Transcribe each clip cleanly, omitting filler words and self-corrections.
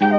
Hello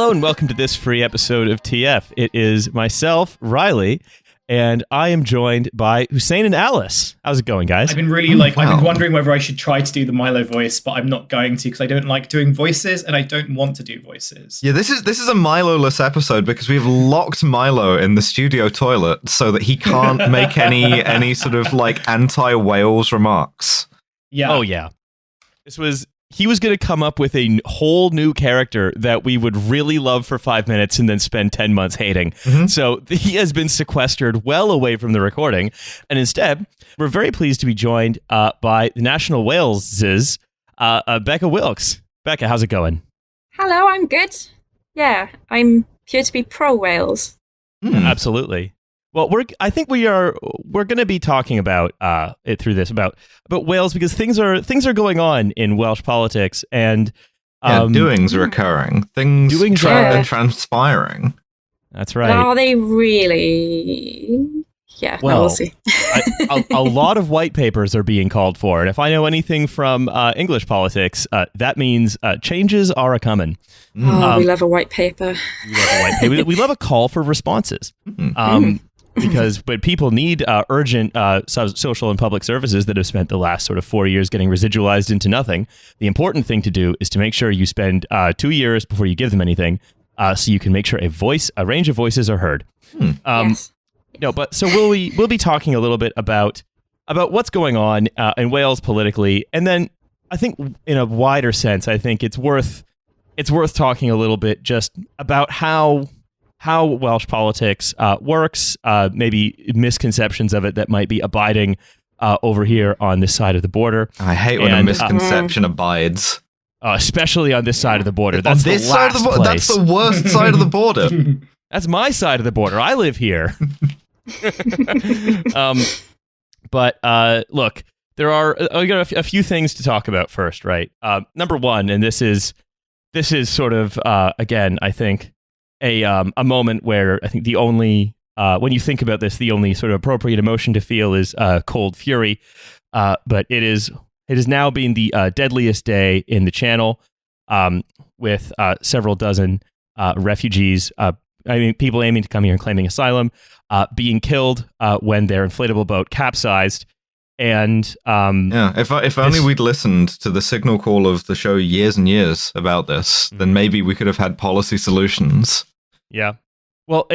and welcome to this free episode of TF. It is myself, Riley, and I am joined by Hussein and Alice. How's it going, guys? I've been really I've been wondering whether I should try to do the Milo voice, but I'm not going to because I don't like doing voices and I don't want to do voices. Yeah, this is a Milo-less episode because we've locked Milo in the studio toilet so that he can't make any sort of like anti-Wales remarks. Yeah. Oh yeah. He was going to come up with a whole new character that we would really love for 5 minutes and then spend 10 months hating. Mm-hmm. So he has been sequestered well away from the recording. And instead, we're very pleased to be joined by the National Wales's Becca Wilks. Becca, how's it going? Hello, I'm good. Yeah, I'm here to be pro-Wales. Absolutely. Well, I think we're going to be talking about it through this about Wales because things are going on in Welsh politics and doings are occurring. Things are transpiring. That's right. But are they really? Yeah, well, we'll see. a lot of white papers are being called for, and if I know anything from English politics, that means changes are a coming. Oh, we love a white paper. We love a white paper. We love a call for responses. Because when people need urgent social and public services that have spent the last sort of 4 years getting residualized into nothing, the important thing to do is to make sure you spend 2 years before you give them anything, so you can make sure a range of voices are heard. Yes. No, but so we'll be talking a little bit about what's going on in Wales politically, and then I think in a wider sense, I think it's worth talking a little bit just about how Welsh politics works, maybe misconceptions of it that might be abiding over here on this side of the border. I hate when a misconception abides. Especially on this side of the border. That's on this the side of the border? That's the worst side of the border. That's my side of the border. I live here. But look, there are a few things to talk about first, right? Number one, and this is sort of, again, I think, a moment where I think the only when you think about this, the only sort of appropriate emotion to feel is cold fury. But it has now been the deadliest day in the Channel, with several dozen refugees. People aiming to come here and claiming asylum, being killed when their inflatable boat capsized. And if only we'd listened to the signal call of the show years and years about this, then maybe we could have had policy solutions. Yeah. Well,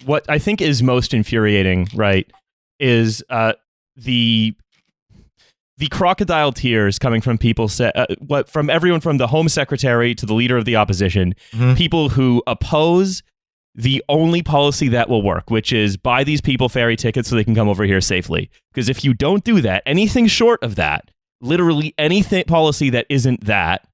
what I think is most infuriating, right, is the crocodile tears coming from people from everyone from the Home Secretary to the leader of the opposition, people who oppose the only policy that will work, which is buy these people ferry tickets so they can come over here safely. Because if you don't do that, anything short of that, literally anything policy that isn't that,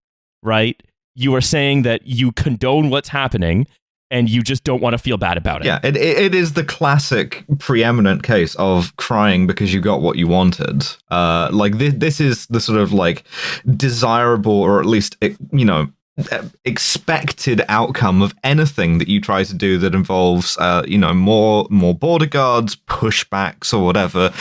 right, you are saying that you condone what's happening and you just don't want to feel bad about it. Yeah, it is the classic preeminent case of crying because you got what you wanted. This is the sort of like desirable, or at least, expected outcome of anything that you try to do that involves more border guards, pushbacks, or whatever,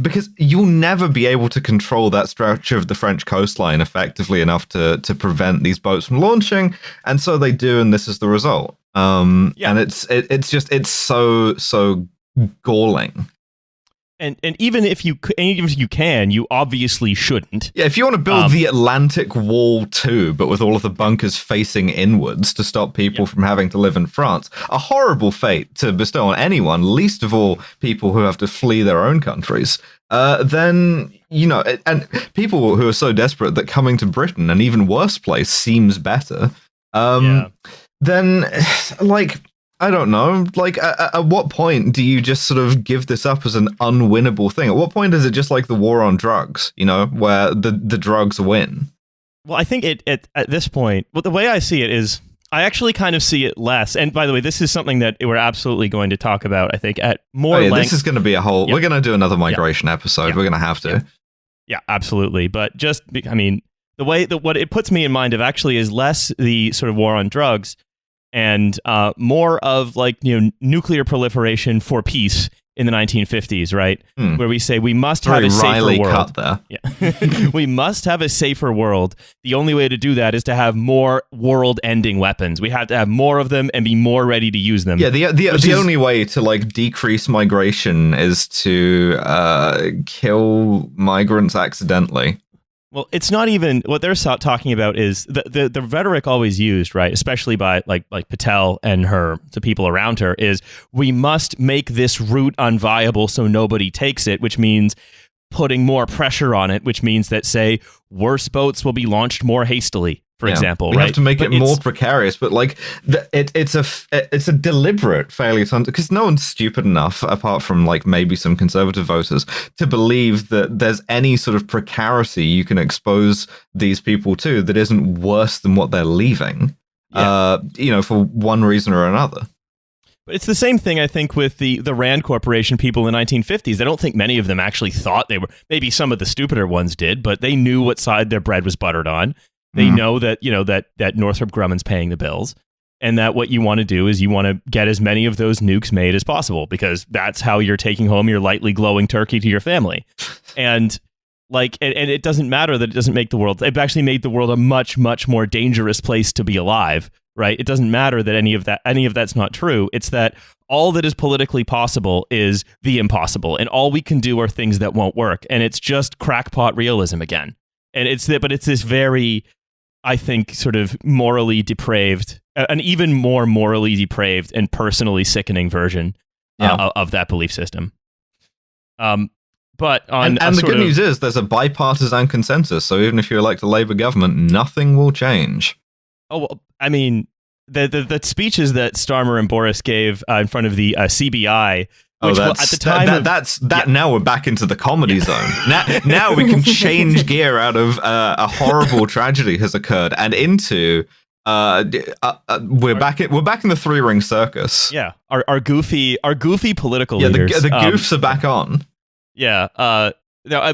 because you'll never be able to control that stretch of the French coastline effectively enough to prevent these boats from launching, and so they do, and this is the result. And it's so galling. And even if you can, you obviously shouldn't. Yeah, if you want to build the Atlantic Wall too, but with all of the bunkers facing inwards to stop people from having to live in France, a horrible fate to bestow on anyone, least of all people who have to flee their own countries. Then, and people who are so desperate that coming to Britain, an even worse place, seems better. Then, I don't know, at what point do you just sort of give this up as an unwinnable thing? At what point is it just like the war on drugs, where the drugs win? Well, I think at this point, the way I see it is, I actually kind of see it less. And by the way, this is something that we're absolutely going to talk about, I think, at more length. This is going to be a whole, we're going to do another migration episode. We're going to have to. Yeah, absolutely. But the the way that what it puts me in mind of actually is less the sort of war on drugs and more of like, nuclear proliferation for peace in the 1950s, right? Where we say we must have a safer world. Cut there. Yeah. We must have a safer world. The only way to do that is to have more world-ending weapons. We have to have more of them and be more ready to use them. Yeah, the only way to like decrease migration is to kill migrants accidentally. Well, it's not even what they're talking about is the rhetoric always used, right, especially by like Patel and the people around her, is we must make this route unviable so nobody takes it, which means putting more pressure on it, which means that, say, worse boats will be launched more hastily, for example. We have to make it more precarious, but like it's a deliberate failure because no one's stupid enough, apart from like maybe some conservative voters, to believe that there's any sort of precarity you can expose these people to that isn't worse than what they're leaving. For one reason or another. But it's the same thing, I think, with the Rand Corporation people in the 1950s. I don't think many of them actually thought they were. Maybe some of the stupider ones did, but they knew what side their bread was buttered on. They know that, that Northrop Grumman's paying the bills, and that what you want to do is you want to get as many of those nukes made as possible, because that's how you're taking home your lightly glowing turkey to your family. And and it doesn't matter that it doesn't make the world. It actually made the world a much, much more dangerous place to be alive. Right? It doesn't matter that any of that's not true. It's that all that is politically possible is the impossible, and all we can do are things that won't work. And it's just crackpot realism again. And it's this very, I think, sort of morally depraved, an even more morally depraved and personally sickening version of that belief system. But on and the good news is there's a bipartisan consensus. So even if you elect a Labour government, nothing will change. Oh, well, I mean, the speeches that Starmer and Boris gave in front of the CBI, which at the time now we're back into the comedy zone. Now we can change gear out of a horrible tragedy has occurred and into we're back in the three-ring circus. Yeah, our goofy political leaders. The goofs are back on. Yeah. Now,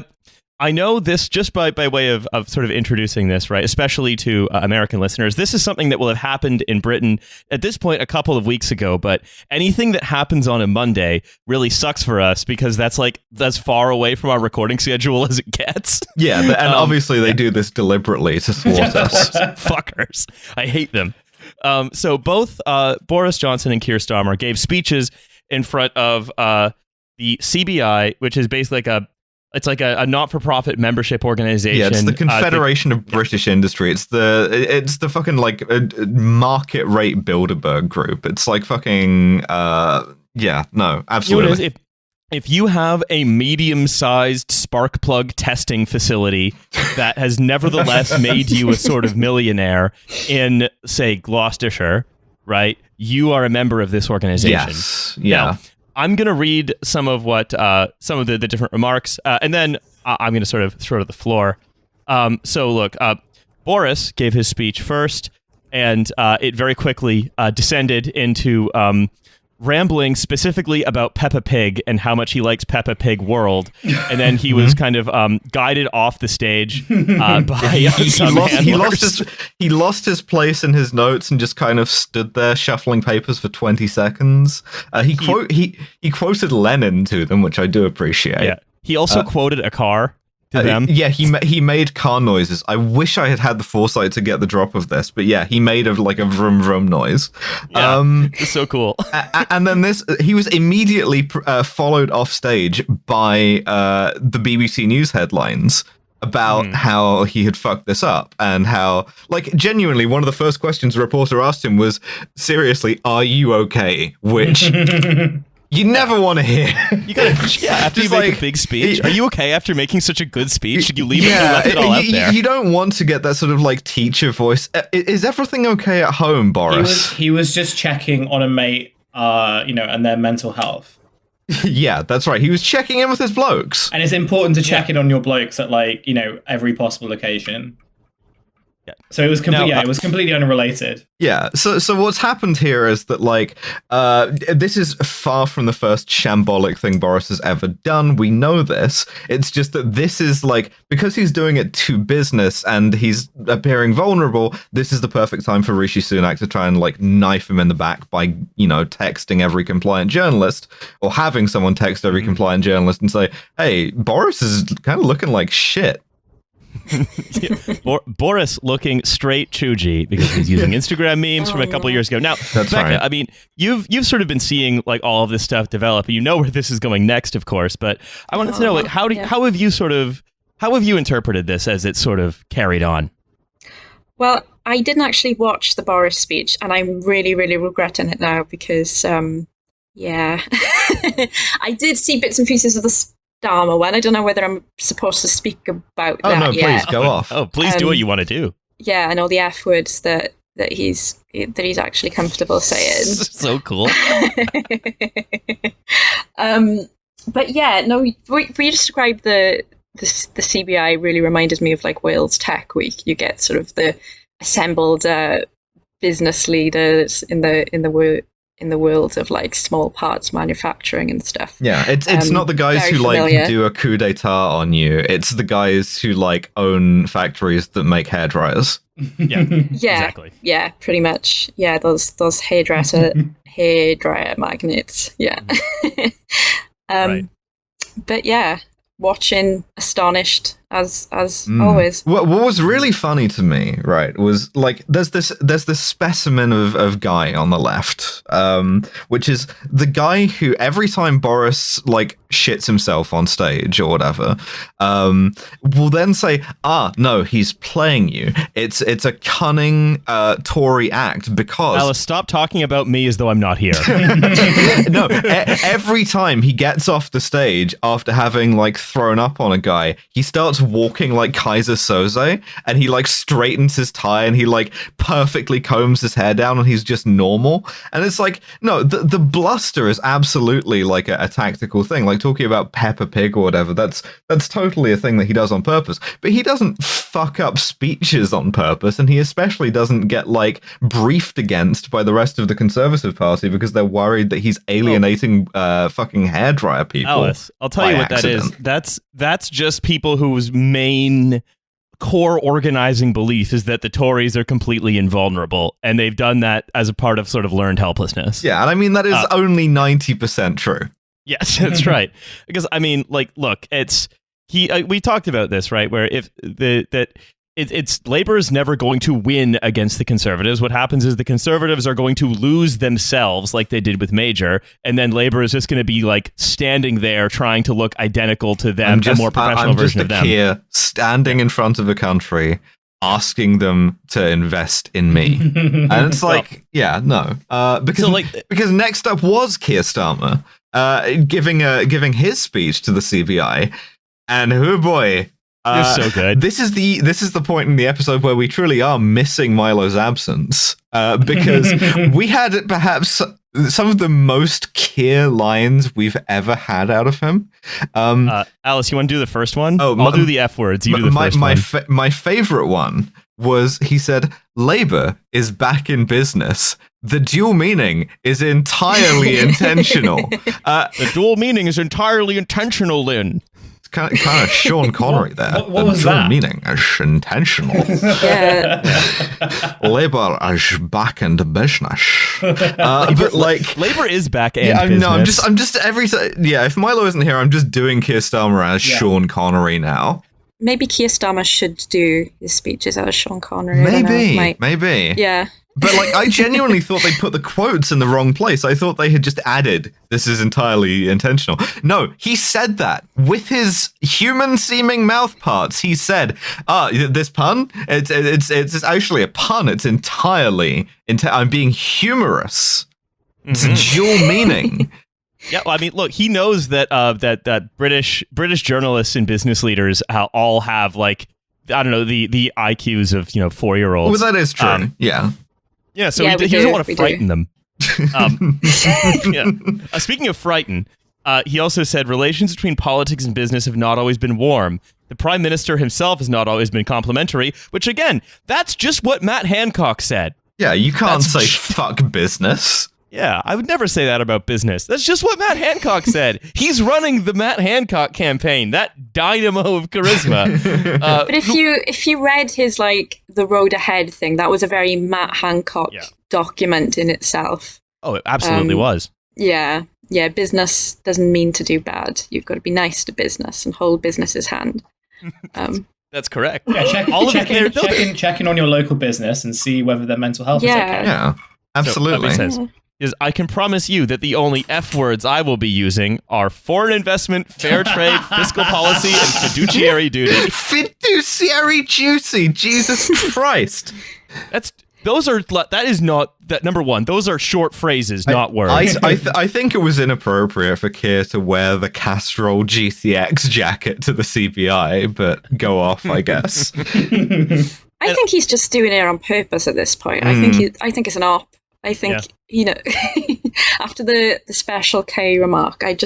I know this just by way of sort of introducing this, right, especially to American listeners. This is something that will have happened in Britain at this point a couple of weeks ago, but anything that happens on a Monday really sucks for us because that's as far away from our recording schedule as it gets. Yeah, and obviously they do this deliberately to thwart us. Fuckers. I hate them. So both Boris Johnson and Keir Starmer gave speeches in front of the CBI, which is basically it's like a not-for-profit membership organization. Yeah, it's the Confederation of British Industry. It's the fucking like market rate Bilderberg group. It's like fucking absolutely. If you have a medium-sized spark plug testing facility that has nevertheless made you a sort of millionaire in, say, Gloucestershire, right? You are a member of this organization. Yes. Yeah. Now, I'm going to read some of the different remarks, and then I'm going to sort of throw to the floor. So look, Boris gave his speech first, and it very quickly descended into rambling specifically about Peppa Pig and how much he likes Peppa Pig World, and then he was kind of guided off the stage by some handlers. He lost his place in his notes and just kind of stood there shuffling papers for 20 seconds. He quoted Lenin to them, which I do appreciate. Yeah, he also quoted a car to them. Yeah, he made car noises. I wish I had the foresight to get the drop of this, but yeah, he made a vroom vroom noise. Yeah, it's so cool. And then he was immediately followed off stage by the BBC News headlines about how he had fucked this up and how, like, genuinely one of the first questions a reporter asked him was, seriously, are you okay? Which you never want to hear. You gotta, after you make a big speech, are you okay after making such a good speech? You left it all out there. You don't want to get that sort of like teacher voice. Is everything okay at home, Boris? He was just checking on a mate, and their mental health. Yeah, that's right. He was checking in with his blokes. And it's important to check in on your blokes at every possible occasion. So it was it was completely unrelated. Yeah. So what's happened here is that this is far from the first shambolic thing Boris has ever done. We know this. It's just that this is because he's doing it to business and he's appearing vulnerable. This is the perfect time for Rishi Sunak to try and knife him in the back by texting every compliant journalist or having someone text every compliant journalist and say, "Hey, Boris is kind of looking like shit." Boris looking straight choogy because he's using Instagram memes from a couple of years ago. Now, That's Becca, right. I mean, you've sort of been seeing all of this stuff develop. You know where this is going next, of course. But I wanted to know, how have you interpreted this as it's sort of carried on? Well, I didn't actually watch the Boris speech, and I'm really, really regretting it now because, I did see bits and pieces of the Starmer one. I don't know whether I'm supposed to speak about that no, yet. please go off. Oh, please do what you want to do. Yeah, and all the F words that he's actually comfortable saying. So cool. But yeah, no, we described the CBI really reminded me of Wales Tech Week. You get sort of the assembled business leaders in the world of small parts manufacturing and stuff. Yeah, it's not the guys who familiar. do a coup d'etat on you. It's the guys who own factories that make hairdryers. Yeah, exactly. Yeah, pretty much. Yeah, those hairdryer magnets. Yeah. Right. But yeah, watching astonished as always. What was really funny to me, right, was there's this specimen of guy on the left, which is the guy who every time Boris shits himself on stage or whatever, will then say, no, he's playing you. It's a cunning Tory act because Alice, stop talking about me as though I'm not here. no, every time he gets off the stage after having thrown up on a guy, he starts walking like Kaiser Soze, and he straightens his tie and he perfectly combs his hair down, and he's just normal. And it's no, the bluster is absolutely a tactical thing. Talking about Peppa Pig or whatever, that's totally a thing that he does on purpose. But he doesn't fuck up speeches on purpose, and he especially doesn't get briefed against by the rest of the Conservative Party because they're worried that he's alienating fucking hairdryer people. Alice, I'll tell you what accident. that is. That's just people whose main core organizing belief is that the Tories are completely invulnerable, and they've done that as a part of sort of learned helplessness. Yeah, and I mean that is only 90% true. Yes, that's right. Because I mean, look, it's we talked about this, right? Where if it's Labour is never going to win against the Conservatives. What happens is the Conservatives are going to lose themselves, like they did with Major, and then Labour is just going to be standing there trying to look identical to them, a more professional version of them. Keir standing in front of a country, asking them to invest in me, and it's because next up was Keir Starmer, giving his speech to the CBI, and oh boy. You're so good. This is the point in the episode where we truly are missing Milo's absence, because we had perhaps some of the most Keir lines we've ever had out of him. Alice, you want to do the first one? Oh, I'll do the F words. You do the first one. My favorite one was he said, "Labour is back in business. The dual meaning is entirely intentional." The dual meaning is entirely intentional, Lynn. Kind of Sean Connery there. What was that? Meaning is intentional. Yeah. Labour is back into business. But Labour is back in business. No, I'm just if Milo isn't here, I'm just doing Keir Starmer as Sean Connery now. Maybe Keir Starmer should do his speeches as Sean Connery. Maybe. Yeah. But I genuinely thought they put the quotes in the wrong place. I thought they had just added, "This is entirely intentional." No, he said that with his human-seeming mouth parts. He said, "This pun? It's actually a pun. It's entirely. I'm being humorous. It's a dual meaning." Yeah, well, I mean, look, he knows that that British journalists and business leaders all have the IQs of 4-year-olds. Well, that is true. Yeah. Yeah, so he doesn't want to frighten them. Speaking of frighten, he also said relations between politics and business have not always been warm. The Prime Minister himself has not always been complimentary, which again, that's just what Matt Hancock said. Yeah, you can't say fuck business. Yeah, I would never say that about business. That's just what Matt Hancock said. He's running the Matt Hancock campaign, that dynamo of charisma. But if you read his like the road ahead thing, that was a very Matt Hancock document in itself. Oh, it absolutely was. Yeah, business doesn't mean to do bad. You've got to be nice to business and hold business's hand. That's correct. Yeah, check in on your local business and see whether their mental health is okay. Yeah, absolutely. So, I can promise you that the only F words I will be using are foreign investment, fair trade, fiscal policy, and fiduciary duty. Fiduciary duty, Jesus Christ! That is not that number one. Those are short phrases, not words. I think it was inappropriate for Keir to wear the Castrol GCX jacket to the CBI, but go off, I guess. I think he's just doing it on purpose at this point. I think it's an op. I think after the special K remark, I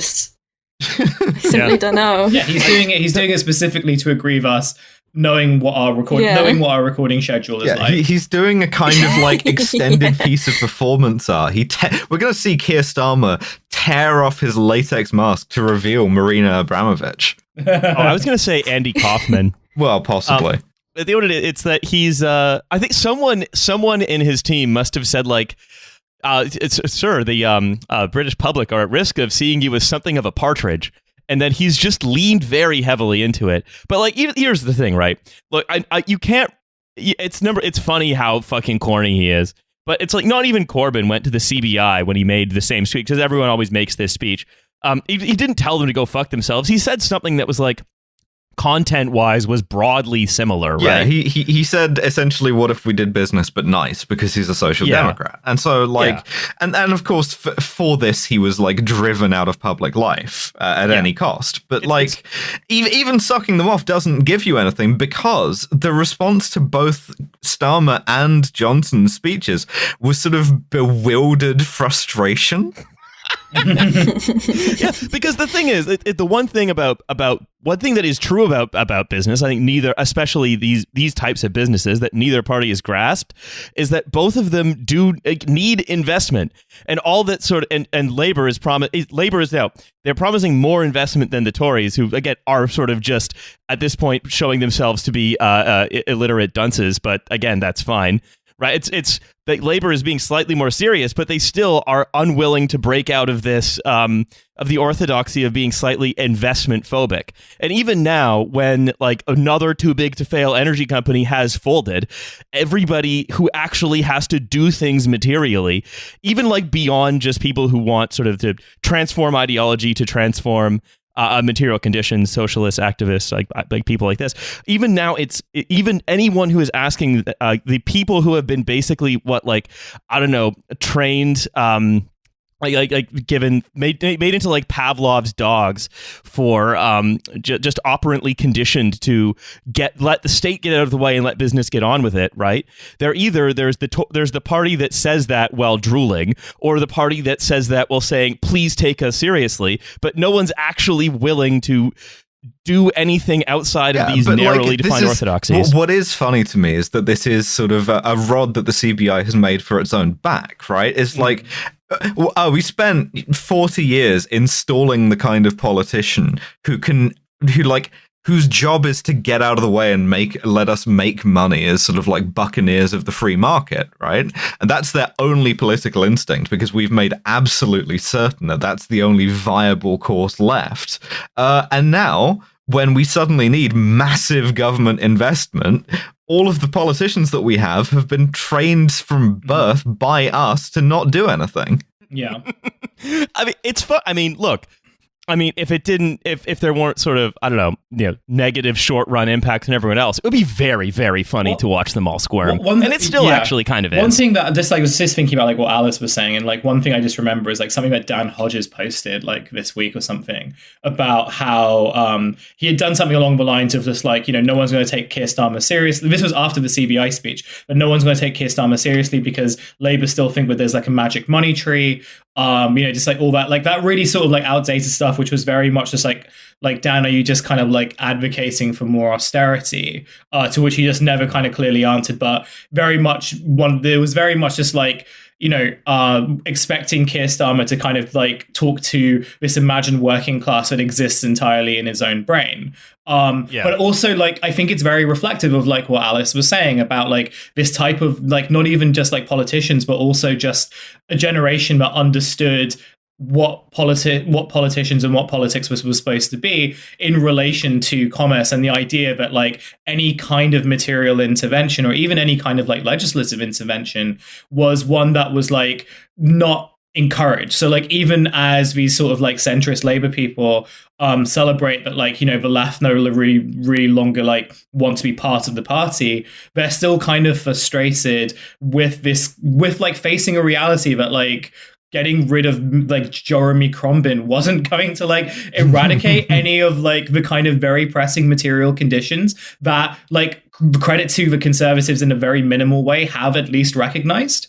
simply don't know. Yeah, he's doing it. He's doing it specifically to aggrieve us, knowing what our recording schedule is like. He's doing a kind of like extended piece of performance art. We're going to see Keir Starmer tear off his latex mask to reveal Marina Abramovich. I was going to say Andy Kaufman. Well, possibly. It's that he's I think someone in his team must have said like sir, the British public are at risk of seeing you as something of a partridge, and then he's just leaned very heavily into it. But like here's the thing, right? Look, you can't it's funny how fucking corny he is. But it's like not even Corbyn went to the CBI when he made the same speech, because everyone always makes this speech. He didn't tell them to go fuck themselves. He said something that was like content-wise was broadly similar, right? Yeah, he said essentially, what if we did business but nice, because he's a social democrat. And so like, and of course for this he was like driven out of public life at any cost. But even sucking them off doesn't give you anything, because the response to both Starmer and Johnson's speeches was sort of bewildered frustration. Yeah, because the thing is, the one thing one thing that is true about business, I think neither, especially these types of businesses that neither party has grasped, is that both of them do need investment, and all that sort of and Labour is they're promising more investment than the Tories, who again are sort of just at this point showing themselves to be illiterate dunces, but again that's fine. Right, it's that Labour is being slightly more serious, but they still are unwilling to break out of this of the orthodoxy of being slightly investment phobic. And even now, when like another too big to fail energy company has folded, everybody who actually has to do things materially, even like beyond just people who want sort of to transform ideology, to transform material conditions, socialists, activists, like people like this. Even now, it's even anyone who is asking the people who have been basically trained, made into like Pavlov's dogs for just operantly conditioned to let the state get out of the way and let business get on with it, right? There's the party that says that while drooling, or the party that says that while saying please take us seriously, but no one's actually willing to do anything outside of these narrowly defined orthodoxies. What is funny to me is that this is sort of a rod that the CBI has made for its own back, right? It's like, we spent 40 years installing the kind of politician whose job is to get out of the way and let us make money as sort of like buccaneers of the free market, right? And that's their only political instinct, because we've made absolutely certain that that's the only viable course left. And now, when we suddenly need massive government investment, all of the politicians that we have been trained from birth by us to not do anything. Yeah. I mean, it's fun. I mean, look, if there weren't sort of, I don't know, negative short run impacts on everyone else, it would be very, very funny to watch them all squirm. And it still actually kind of is. One thing that just was just thinking about like what Alice was saying, and like one thing I just remember is like something that Dan Hodges posted like this week or something about how he had done something along the lines of just like, no one's going to take Keir Starmer seriously. This was after the CBI speech, but no one's going to take Keir Starmer seriously because Labour still think that there's like a magic money tree. Just like all that, like that really sort of like outdated stuff stuff, which was very much just like Dan, are you just kind of like advocating for more austerity? To which he just never kind of clearly answered, but very much there was very much just like, expecting Keir Starmer to kind of like talk to this imagined working class that exists entirely in his own brain. But also, like, I think it's very reflective of like what Alice was saying about like this type of like, not even just like politicians, but also just a generation that understood what politicians and what politics was supposed to be in relation to commerce, and the idea that like any kind of material intervention or even any kind of like legislative intervention was one that was like not encouraged. So like even as these sort of like centrist Labour people celebrate that like, the left no really longer like want to be part of the party, they're still kind of frustrated with like facing a reality that like getting rid of like Jeremy Corbyn wasn't going to like eradicate any of like the kind of very pressing material conditions that, like, credit to the Conservatives in a very minimal way, have at least recognized.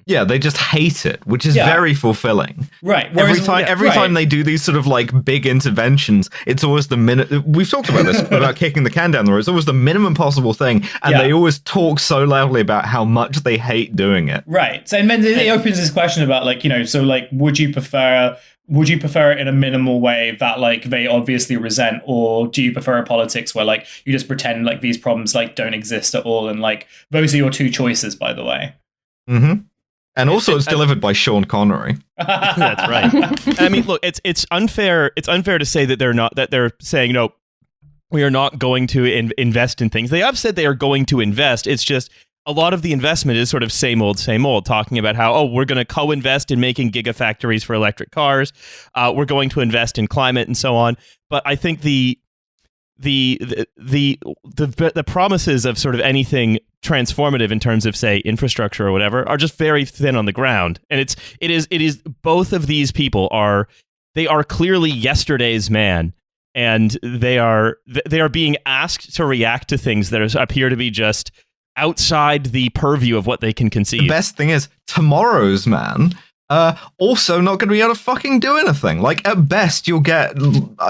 Yeah, they just hate it, which is very fulfilling. Right. Every time they do these sort of like big interventions, it's always the minute. We've talked about this, about kicking the can down the road. It's always the minimum possible thing. And they always talk so loudly about how much they hate doing it. Right. So, and then it opens this question about like, so like, would you prefer it in a minimal way that like they obviously resent, or do you prefer a politics where like you just pretend like these problems like don't exist at all? And like, those are your two choices, by the way. Mm-hmm. And also, it's delivered by Sean Connery. That's right. I mean, look, it's unfair. It's unfair to say that they're saying no, we are not going to invest in things. They have said they are going to invest. It's just a lot of the investment is sort of same old, talking about how, we're going to co-invest in making gigafactories for electric cars. We're going to invest in climate and so on. But I think the promises of sort of anything transformative in terms of, say, infrastructure or whatever are just very thin on the ground. And it is both of these people are clearly yesterday's man, and they are being asked to react to things that appear to be just outside the purview of what they can conceive. The best thing is tomorrow's man also not going to be able to fucking do anything. Like, at best, you'll get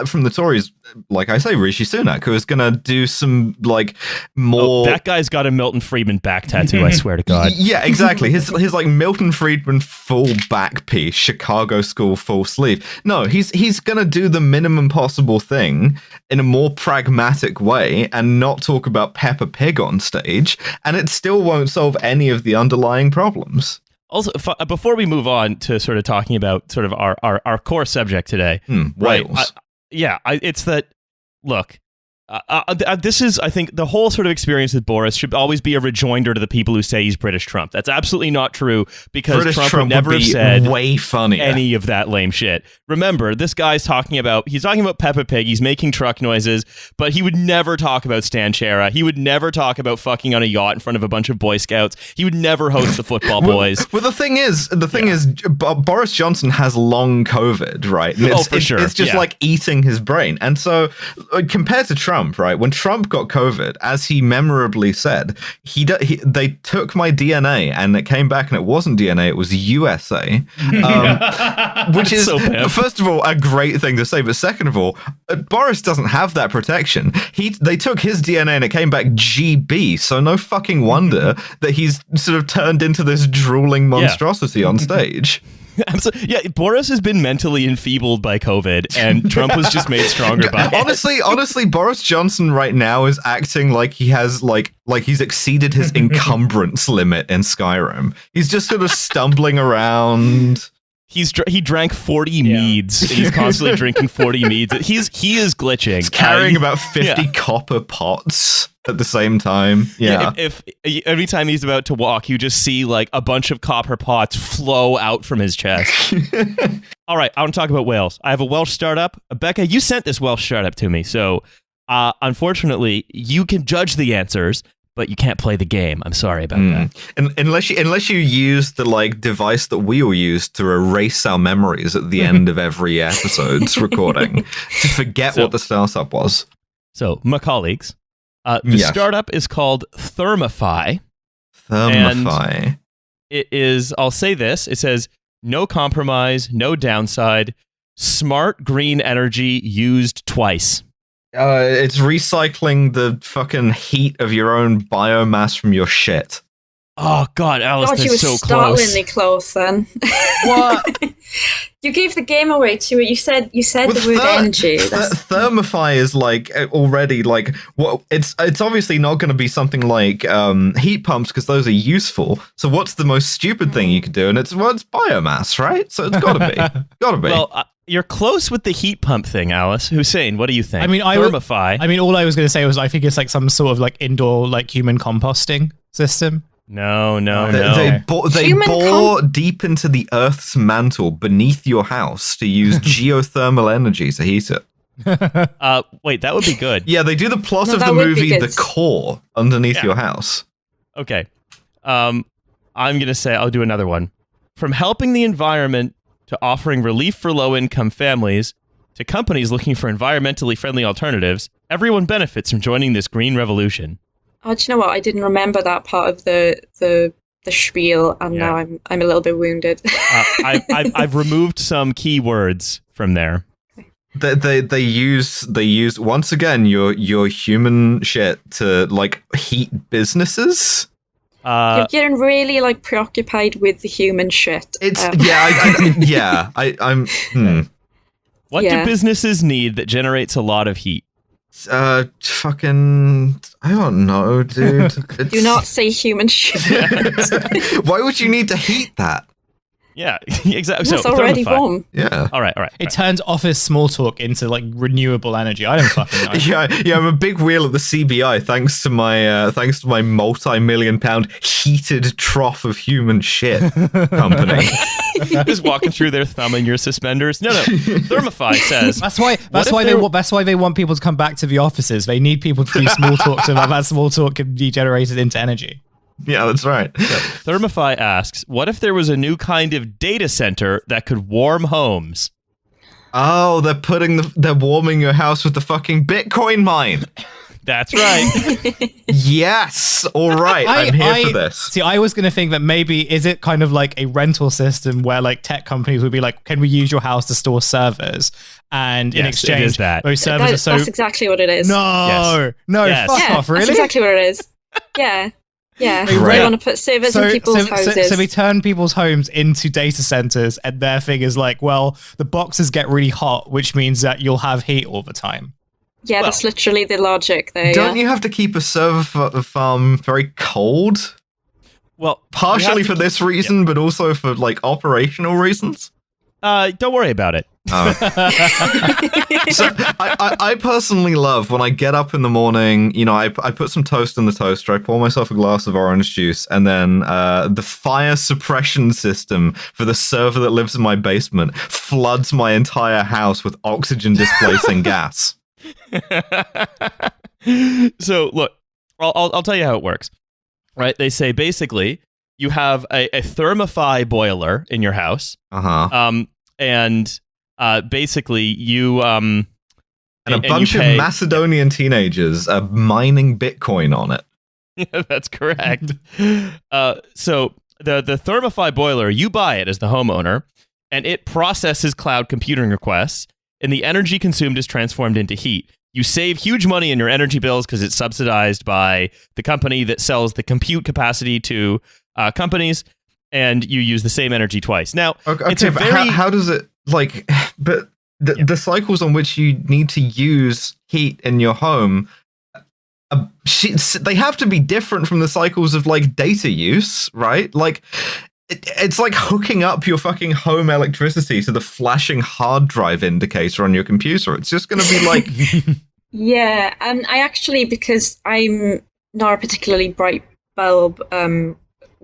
from the Tories, like I say, Rishi Sunak, who is going to do some like more. That guy's got a Milton Friedman back tattoo. I swear to God. Yeah, exactly. His like Milton Friedman full back piece, Chicago School full sleeve. No, he's going to do the minimum possible thing in a more pragmatic way and not talk about Peppa Pig on stage, and it still won't solve any of the underlying problems. Also, before we move on to sort of talking about sort of our core subject today, Wales. It's that, look, this is, I think, the whole sort of experience with Boris should always be a rejoinder to the people who say he's British Trump. That's absolutely not true, because British Trump would never have said way funnier any of that lame shit. Remember, this guy's talking about Peppa Pig, he's making truck noises, but he would never talk about Stan Chera. He would never talk about fucking on a yacht in front of a bunch of Boy Scouts. He would never host the football boys. Well, the thing is, Boris Johnson has long COVID, right? And for sure. It's just like eating his brain. And so, compared to Trump, right? When Trump got COVID, as he memorably said, they took my DNA and it came back and it wasn't DNA, it was USA. Which is, first of all, a great thing to say, but second of all, Boris doesn't have that protection. They took his DNA and it came back GB, so no fucking wonder that he's sort of turned into this drooling monstrosity on stage. Yeah, Boris has been mentally enfeebled by COVID, and Trump was just made stronger by it. Honestly, Boris Johnson right now is acting like he has like he's exceeded his encumbrance limit in Skyrim. He's just sort of stumbling around. He drank 40 meads, and he's constantly drinking 40 meads. He is glitching. He's carrying about 50 copper pots at the same time. Yeah. If every time he's about to walk, you just see like a bunch of copper pots flow out from his chest. All right, I want to talk about Wales. I have a Welsh startup. Becca, you sent this Welsh startup to me, so unfortunately, you can judge the answers, but you can't play the game. I'm sorry about that. And unless you use the like device that we all use to erase our memories at the end of every episode's recording to forget what the startup was. So, my colleagues, the startup is called Thermify. Thermify. And it is, I'll say this, it says, no compromise, no downside, smart green energy used twice. It's recycling the fucking heat of your own biomass from your shit. Oh God, Alice, God, you were that's so close. startlingly close then. What? You gave the game away to it. You said the word energy. Thermify is like already like what it's obviously not going to be something like heat pumps because those are useful. So what's the most stupid thing you could do? And it's biomass, right? So it's got to be. Well, you're close with the heat pump thing, Alice. Hussein, what do you think? I mean, Thermify. all I was going to say was I think it's like some sort of like indoor like human composting system. No. They bore deep into the Earth's mantle beneath your house to use geothermal energy to heat it. Wait, that would be good. Yeah, they do the plot of the movie The Core underneath your house. Okay. I'm going to say I'll do another one. From helping the environment to offering relief for low-income families to companies looking for environmentally friendly alternatives, everyone benefits from joining this green revolution. Oh, do you know what? I didn't remember that part of the spiel, and now I'm a little bit wounded. I've removed some key words from there. They use once again your human shit to like heat businesses. You're getting really like preoccupied with the human shit. It's What do businesses need that generates a lot of heat? Fucking, I don't know, dude. Do not say human shit. Why would you need to heat that? Yeah, exactly. It's already Thermify. warm. Yeah. All right. It turns office small talk into like renewable energy. I don't fucking know. Yeah. I'm a big wheel at the CBI thanks to my multi-million-pound heated trough of human shit company. Just walking through their thumb in your suspenders. No. Thermify says that's why they want people to come back to the offices. They need people to do small talk so that small talk can be generated into energy. Yeah, that's right. So, Thermify asks, what if there was a new kind of data center that could warm homes? Oh, they're warming your house with the fucking Bitcoin mine. That's right. Yes. All right. I'm here for this. See, I was going to think that maybe is it kind of like a rental system where like tech companies would be like, can we use your house to store servers? And in exchange, it is that. those servers are so... That's exactly what it is. No, fuck off, really? That's exactly what it is. Yeah. Yeah, they want to put servers in people's houses. So they turn people's homes into data centers, and their thing is like, well, the boxes get really hot, which means that you'll have heat all the time. Yeah, that's literally the logic there. Don't you have to keep a server farm very cold? Well, partially for this reason, but also for like operational reasons. Don't worry about it. Oh. So I personally love when I get up in the morning, you know, I put some toast in the toaster, I pour myself a glass of orange juice, and then the fire suppression system for the server that lives in my basement floods my entire house with oxygen displacing gas. So look, I'll tell you how it works. Right? They say basically you have a Thermify boiler in your house. And basically you and a bunch of Macedonian teenagers are mining Bitcoin on it. Yeah, that's correct. So the Thermify boiler, you buy it as the homeowner, and it processes cloud computing requests, and the energy consumed is transformed into heat. You save huge money in your energy bills because it's subsidized by the company that sells the compute capacity to companies, and you use the same energy twice. Now, it's a very... how does it, like, but the cycles on which you need to use heat in your home, they have to be different from the cycles of, like, data use, right? Like, it's like hooking up your fucking home electricity to the flashing hard drive indicator on your computer. It's just going to be like... Yeah, and I actually, because I'm not a particularly bright bulb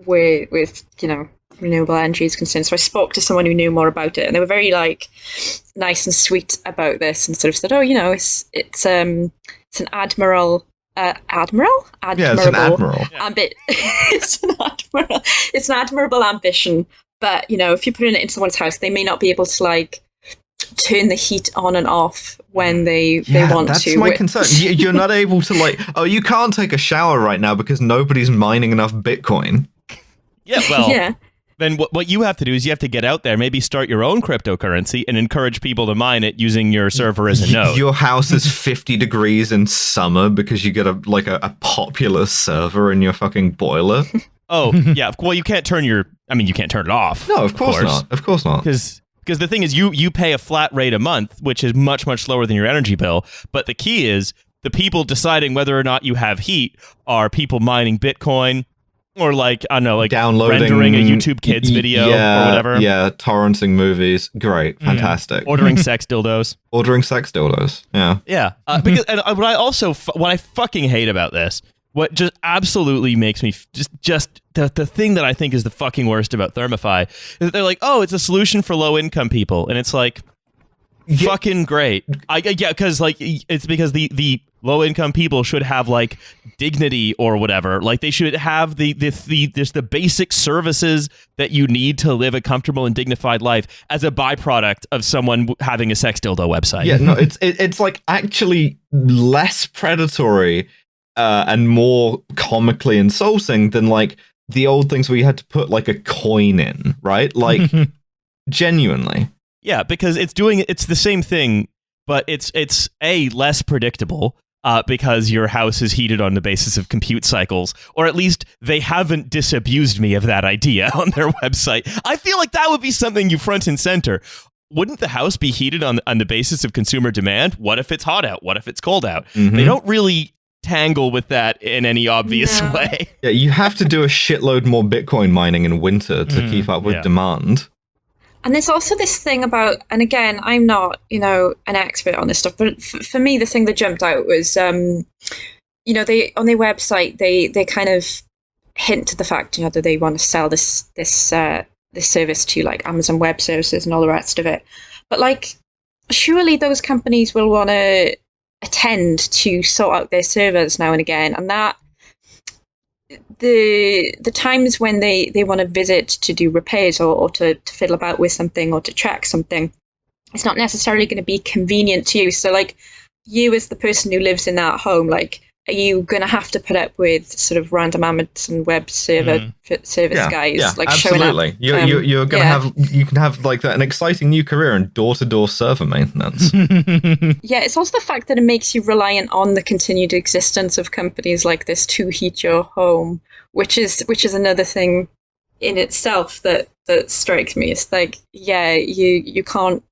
with, you know, renewable energy is concerned, so I spoke to someone who knew more about it, and they were very, like, nice and sweet about this, and sort of said, oh, you know, it's an admiral... admiral? Yeah, it's an admiral. It's an admirable ambition, but, you know, if you put it into someone's house, they may not be able to, like, turn the heat on and off when they want that's to. That's my concern. You're not able to, like, you can't take a shower right now because nobody's mining enough Bitcoin. Yeah, well, then what you have to do is you have to get out there, maybe start your own cryptocurrency and encourage people to mine it using your server as a node. Your house is 50 degrees in summer because you get a popular server in your fucking boiler. Oh, yeah. Well, you can't turn you can't turn it off. No, of course not. Of course not. Because the thing is, you pay a flat rate a month, which is much, much lower than your energy bill. But the key is the people deciding whether or not you have heat are people mining Bitcoin or downloading, rendering a YouTube Kids video or whatever. Yeah, torrenting movies. Great. Fantastic. Ordering sex dildos. Yeah. Yeah. Because what I fucking hate about this, what just absolutely makes me just the thing that I think is the fucking worst about Thermify is that they're like, oh, it's a solution for low income people, and it's like, fucking great. Because it's because the low income people should have like dignity or whatever. Like they should have the basic services that you need to live a comfortable and dignified life as a byproduct of someone having a sex dildo website. Yeah, no, it's like actually less predatory. And more comically insulting than like the old things where you had to put like a coin in, right? Like genuinely. Yeah, because it's the same thing, but it's less predictable because your house is heated on the basis of compute cycles, or at least they haven't disabused me of that idea on their website. I feel like that would be something you front and center. Wouldn't the house be heated on the basis of consumer demand? What if it's hot out? What if it's cold out? Mm-hmm. They don't really tangle with that in any obvious way. Yeah, you have to do a shitload more Bitcoin mining in winter to keep up with demand. And there's also this thing about, and again, I'm not, an expert on this stuff, but for me, the thing that jumped out was, they on their website, they kind of hint to the fact, that they want to sell this service to like Amazon Web Services and all the rest of it. But like, surely those companies will want to attend to sort out their servers now and again, and that the times when they want to visit to do repairs or to fiddle about with something or to track something, it's not necessarily going to be convenient to you. So like you as the person who lives in that home, like, are you going to have to put up with sort of random Amazon Web service guys like absolutely. showing up? You're going to you can have like an exciting new career in door-to-door server maintenance. Yeah, it's also the fact that it makes you reliant on the continued existence of companies like this to heat your home, which is another thing in itself that strikes me. It's like, you can't.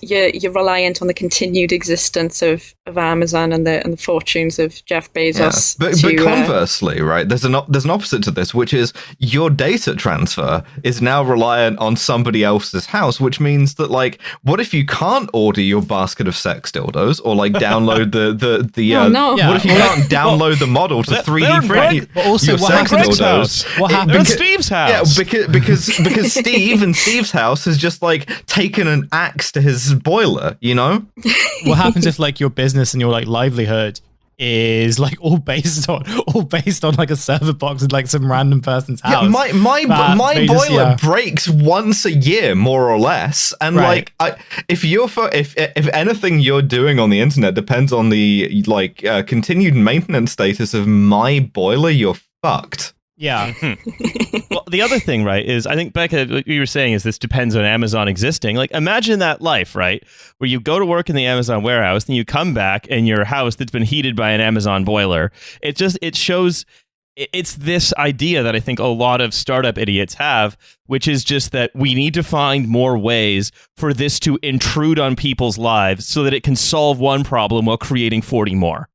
You're reliant on the continued existence of Amazon and the fortunes of Jeff Bezos. Yeah. But conversely, right? There's an opposite to this, which is your data transfer is now reliant on somebody else's house, which means that like, what if you can't order your basket of sex dildos or like download what if you can't download the model to 3D print your sex dildos? What happened? Because Steve's house. Yeah, because Steve and Steve's house has just like taken an axe to his boiler, What happens if like your business and your like livelihood is like all based on like a server box in like some random person's house? Yeah, my boiler breaks once a year, more or less, and right. if anything you're doing on the internet depends on the continued maintenance status of my boiler, you're fucked. Yeah. Well, the other thing, right, is I think, Becca, what you were saying is this depends on Amazon existing. Like, imagine that life, right, where you go to work in the Amazon warehouse, and you come back in your house that's been heated by an Amazon boiler. It shows it's this idea that I think a lot of startup idiots have, which is just that we need to find more ways for this to intrude on people's lives so that it can solve one problem while creating 40 more.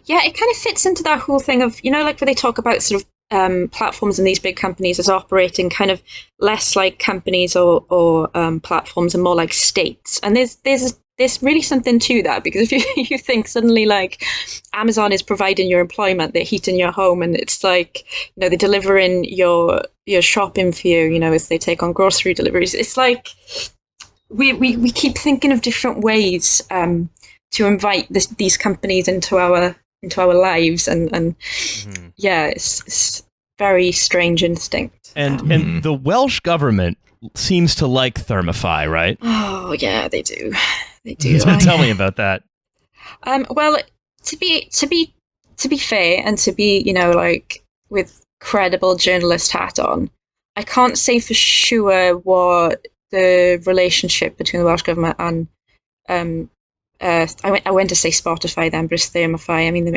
Yeah, it kind of fits into that whole thing of, like where they talk about sort of platforms and these big companies as operating kind of less like companies or platforms and more like states. And there's really something to that, because if you think suddenly like Amazon is providing your employment, they're heating your home, and it's like, they're delivering your shopping for you, as they take on grocery deliveries. It's like we keep thinking of different ways to invite these companies into our lives, and yeah, it's very strange instinct. And the Welsh government seems to like Thermify, right? Oh yeah, they do. They do. Tell me about that. Well, to be fair, and to be like with credible journalist hat on, I can't say for sure what the relationship between the Welsh government and I went to say Spotify then, but it's Thermify. I mean,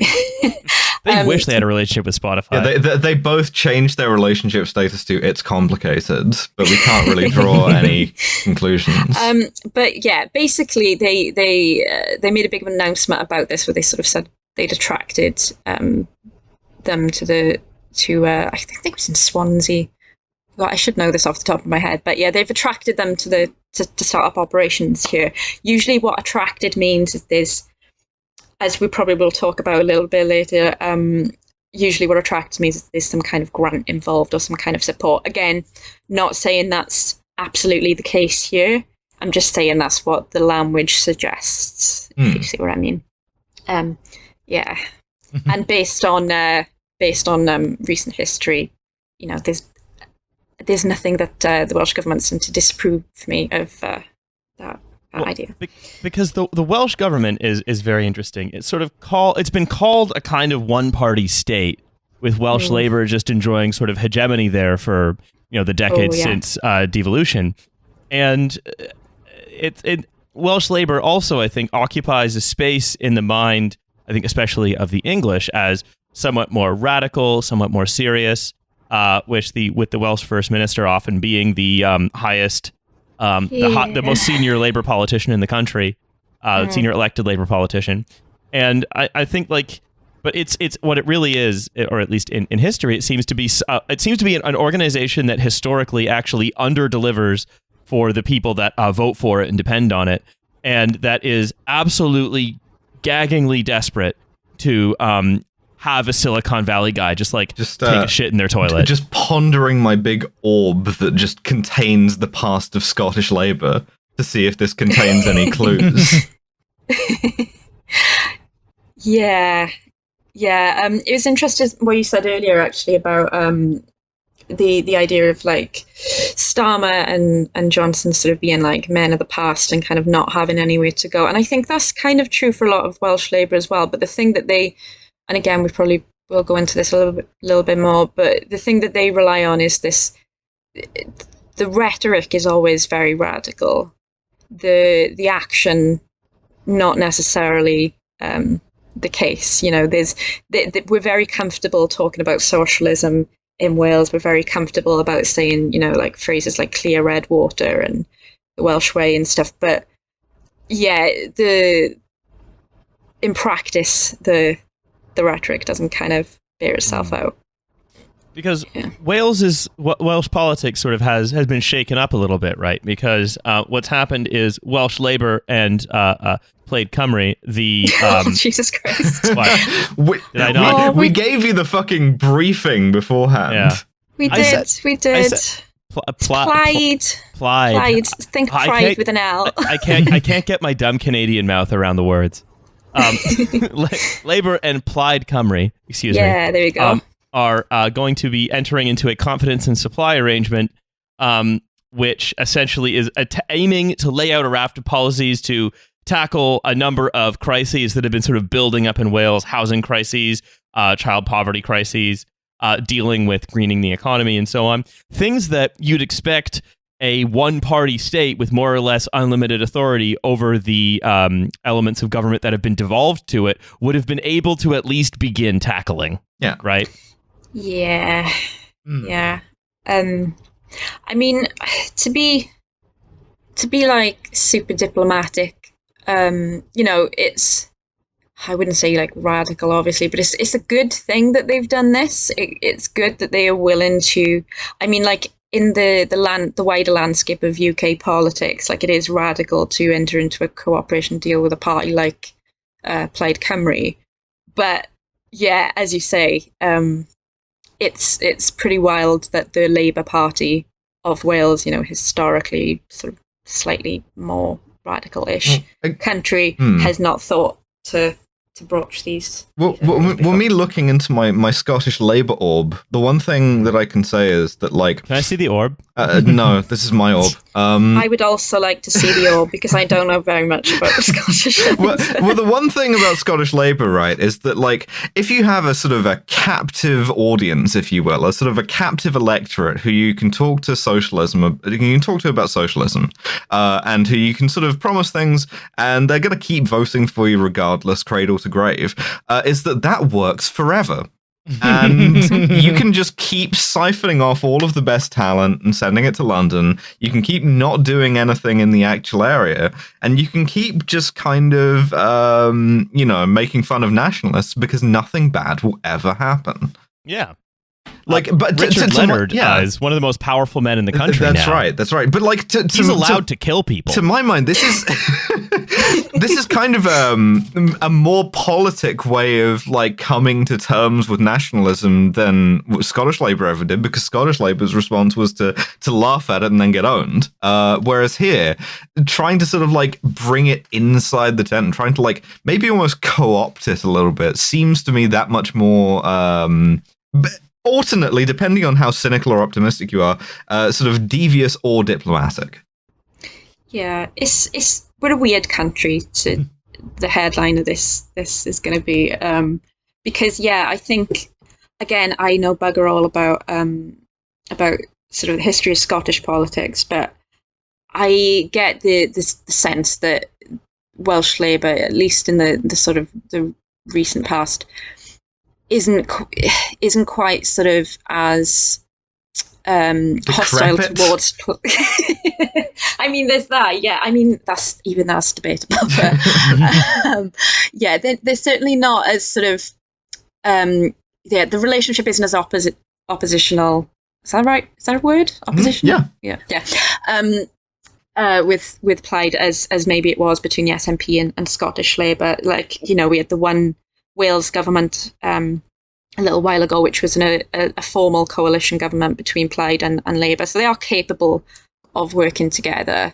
They wish they had a relationship with Spotify. Yeah, they both changed their relationship status to "it's complicated," but we can't really draw any conclusions. But yeah, basically they made a big announcement about this, where they sort of said they'd attracted them to I think it was in Swansea. Well, I should know this off the top of my head, but yeah, they've attracted them to start up operations here. Usually, what attracted means is there's, as we probably will talk about a little bit later, usually what attracts means is there's some kind of grant involved or some kind of support. Again, not saying that's absolutely the case here. I'm just saying that's what the language suggests, if you see what I mean. Yeah. And based on recent history, you know, there's nothing that the Welsh government seems to disapprove me of that idea. Because the Welsh government is very interesting. It's it's been called a kind of one-party state, with Welsh Labour just enjoying sort of hegemony there for the decades since devolution, and Welsh Labour also, I think, occupies a space in the mind, I think especially of the English, as somewhat more radical, somewhat more serious. With the Welsh First Minister often being the highest, the most senior Labour politician in the country, senior elected Labour politician, and I think but it's what it really is, or at least in history, it seems to be an organization that historically actually under-delivers for the people that vote for it and depend on it, and that is absolutely gaggingly desperate to have a Silicon Valley guy just take a shit in their toilet. Just pondering my big orb that just contains the past of Scottish Labour to see if this contains any clues. Yeah. It was interesting what you said earlier, actually, about the idea of Starmer and Johnson sort of being men of the past and kind of not having anywhere to go. And I think that's kind of true for a lot of Welsh Labour as well. But the thing that and again, we probably will go into this a little bit more, but the thing that they rely on is this: the rhetoric is always very radical. The action, not necessarily the case. We're very comfortable talking about socialism in Wales. We're very comfortable about saying, phrases like clear red water and the Welsh way and stuff. But yeah, in practice, the rhetoric doesn't kind of bear itself out. Because Welsh politics sort of has been shaken up a little bit, right? Because what's happened is Welsh Labour and Plaid Cymru, Jesus Christ. Did I not? We gave you the fucking briefing beforehand. Yeah. We did. Plaid. Think pride with an L. I can't get my dumb Canadian mouth around the words. Labour and Plaid Cymru, excuse me. Yeah, there you go. Are going to be entering into a confidence and supply arrangement, which essentially is aiming to lay out a raft of policies to tackle a number of crises that have been sort of building up in Wales: housing crises, child poverty crises, dealing with greening the economy, and so on. Things that you'd expect a one-party state with more or less unlimited authority over the elements of government that have been devolved to it would have been able to at least begin tackling. Yeah. Right? Yeah. Yeah. I mean, to be super diplomatic, it's, I wouldn't say radical, obviously, but it's a good thing that they've done this. It's good that they are willing to, in the wider landscape of UK politics, it is radical to enter into a cooperation deal with a party like Plaid Cymru. But yeah, as you say, it's pretty wild that the Labour Party of Wales, historically sort of slightly more radical-ish country, has not thought to broach these. Well, me looking into my Scottish Labour orb, the one thing that I can say is that, like... Can I see the orb? No, this is my orb. I would also like to see the orb, because I don't know very much about the Scottish Labour. Well, the one thing about Scottish Labour, right, is that, like, if you have a sort of a captive audience, if you will, a sort of a captive electorate who you can talk to you can talk to about socialism, and who you can sort of promise things, and they're going to keep voting for you regardless, cradle to grave, is that works forever. And you can just keep siphoning off all of the best talent and sending it to London. You can keep not doing anything in the actual area, and you can keep just kind of, making fun of nationalists, because nothing bad will ever happen. Yeah. Like, but Richard Leonard is one of the most powerful men in the country. That's right. But like, he's allowed to kill people. To my mind, this is this is kind of a more politic way of like coming to terms with nationalism than what Scottish Labour ever did, because Scottish Labour's response was to laugh at it and then get owned. Whereas here, trying to sort of like bring it inside the tent and trying to like maybe almost co-opt it a little bit seems to me that much more. Alternately, depending on how cynical or optimistic you are, sort of devious or diplomatic. Yeah, we're a weird country. To the headline of this is going to be because I think again I know bugger all about sort of the history of Scottish politics, but I get the sense that Welsh Labour, at least in the sort of the recent past, isn't quite sort of as hostile towards. I mean, there's that. Yeah, I mean that's debatable. But, they're certainly not as sort of. The relationship isn't as oppositional. Is that right? Is that a word? Oppositional. Yeah. With Plaid as maybe it was between the SNP and Scottish Labour. Like, we had the one Wales government a little while ago, which was a formal coalition government between Plaid and Labour. So they are capable of working together.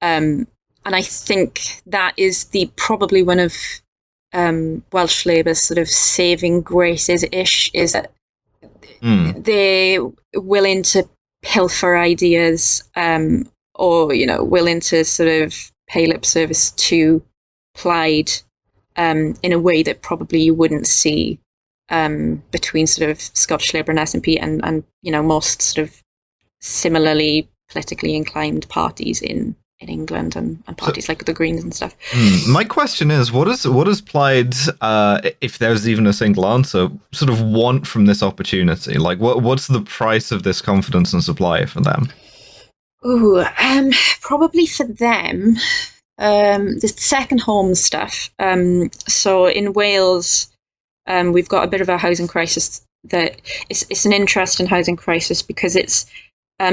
And I think that is probably one of Welsh Labour's sort of saving graces-ish, is that they're willing to pilfer ideas or, willing to sort of pay lip service to Plaid in a way that probably you wouldn't see between sort of Scottish Labour and SNP and most sort of similarly politically inclined parties in England and parties like the Greens and stuff. My question is, what does Plaid, if there's even a single answer, sort of want from this opportunity? Like, what's the price of this confidence and supply for them? Probably for them, the second home stuff. So in Wales, we've got a bit of a housing crisis. That it's an interesting housing crisis because it's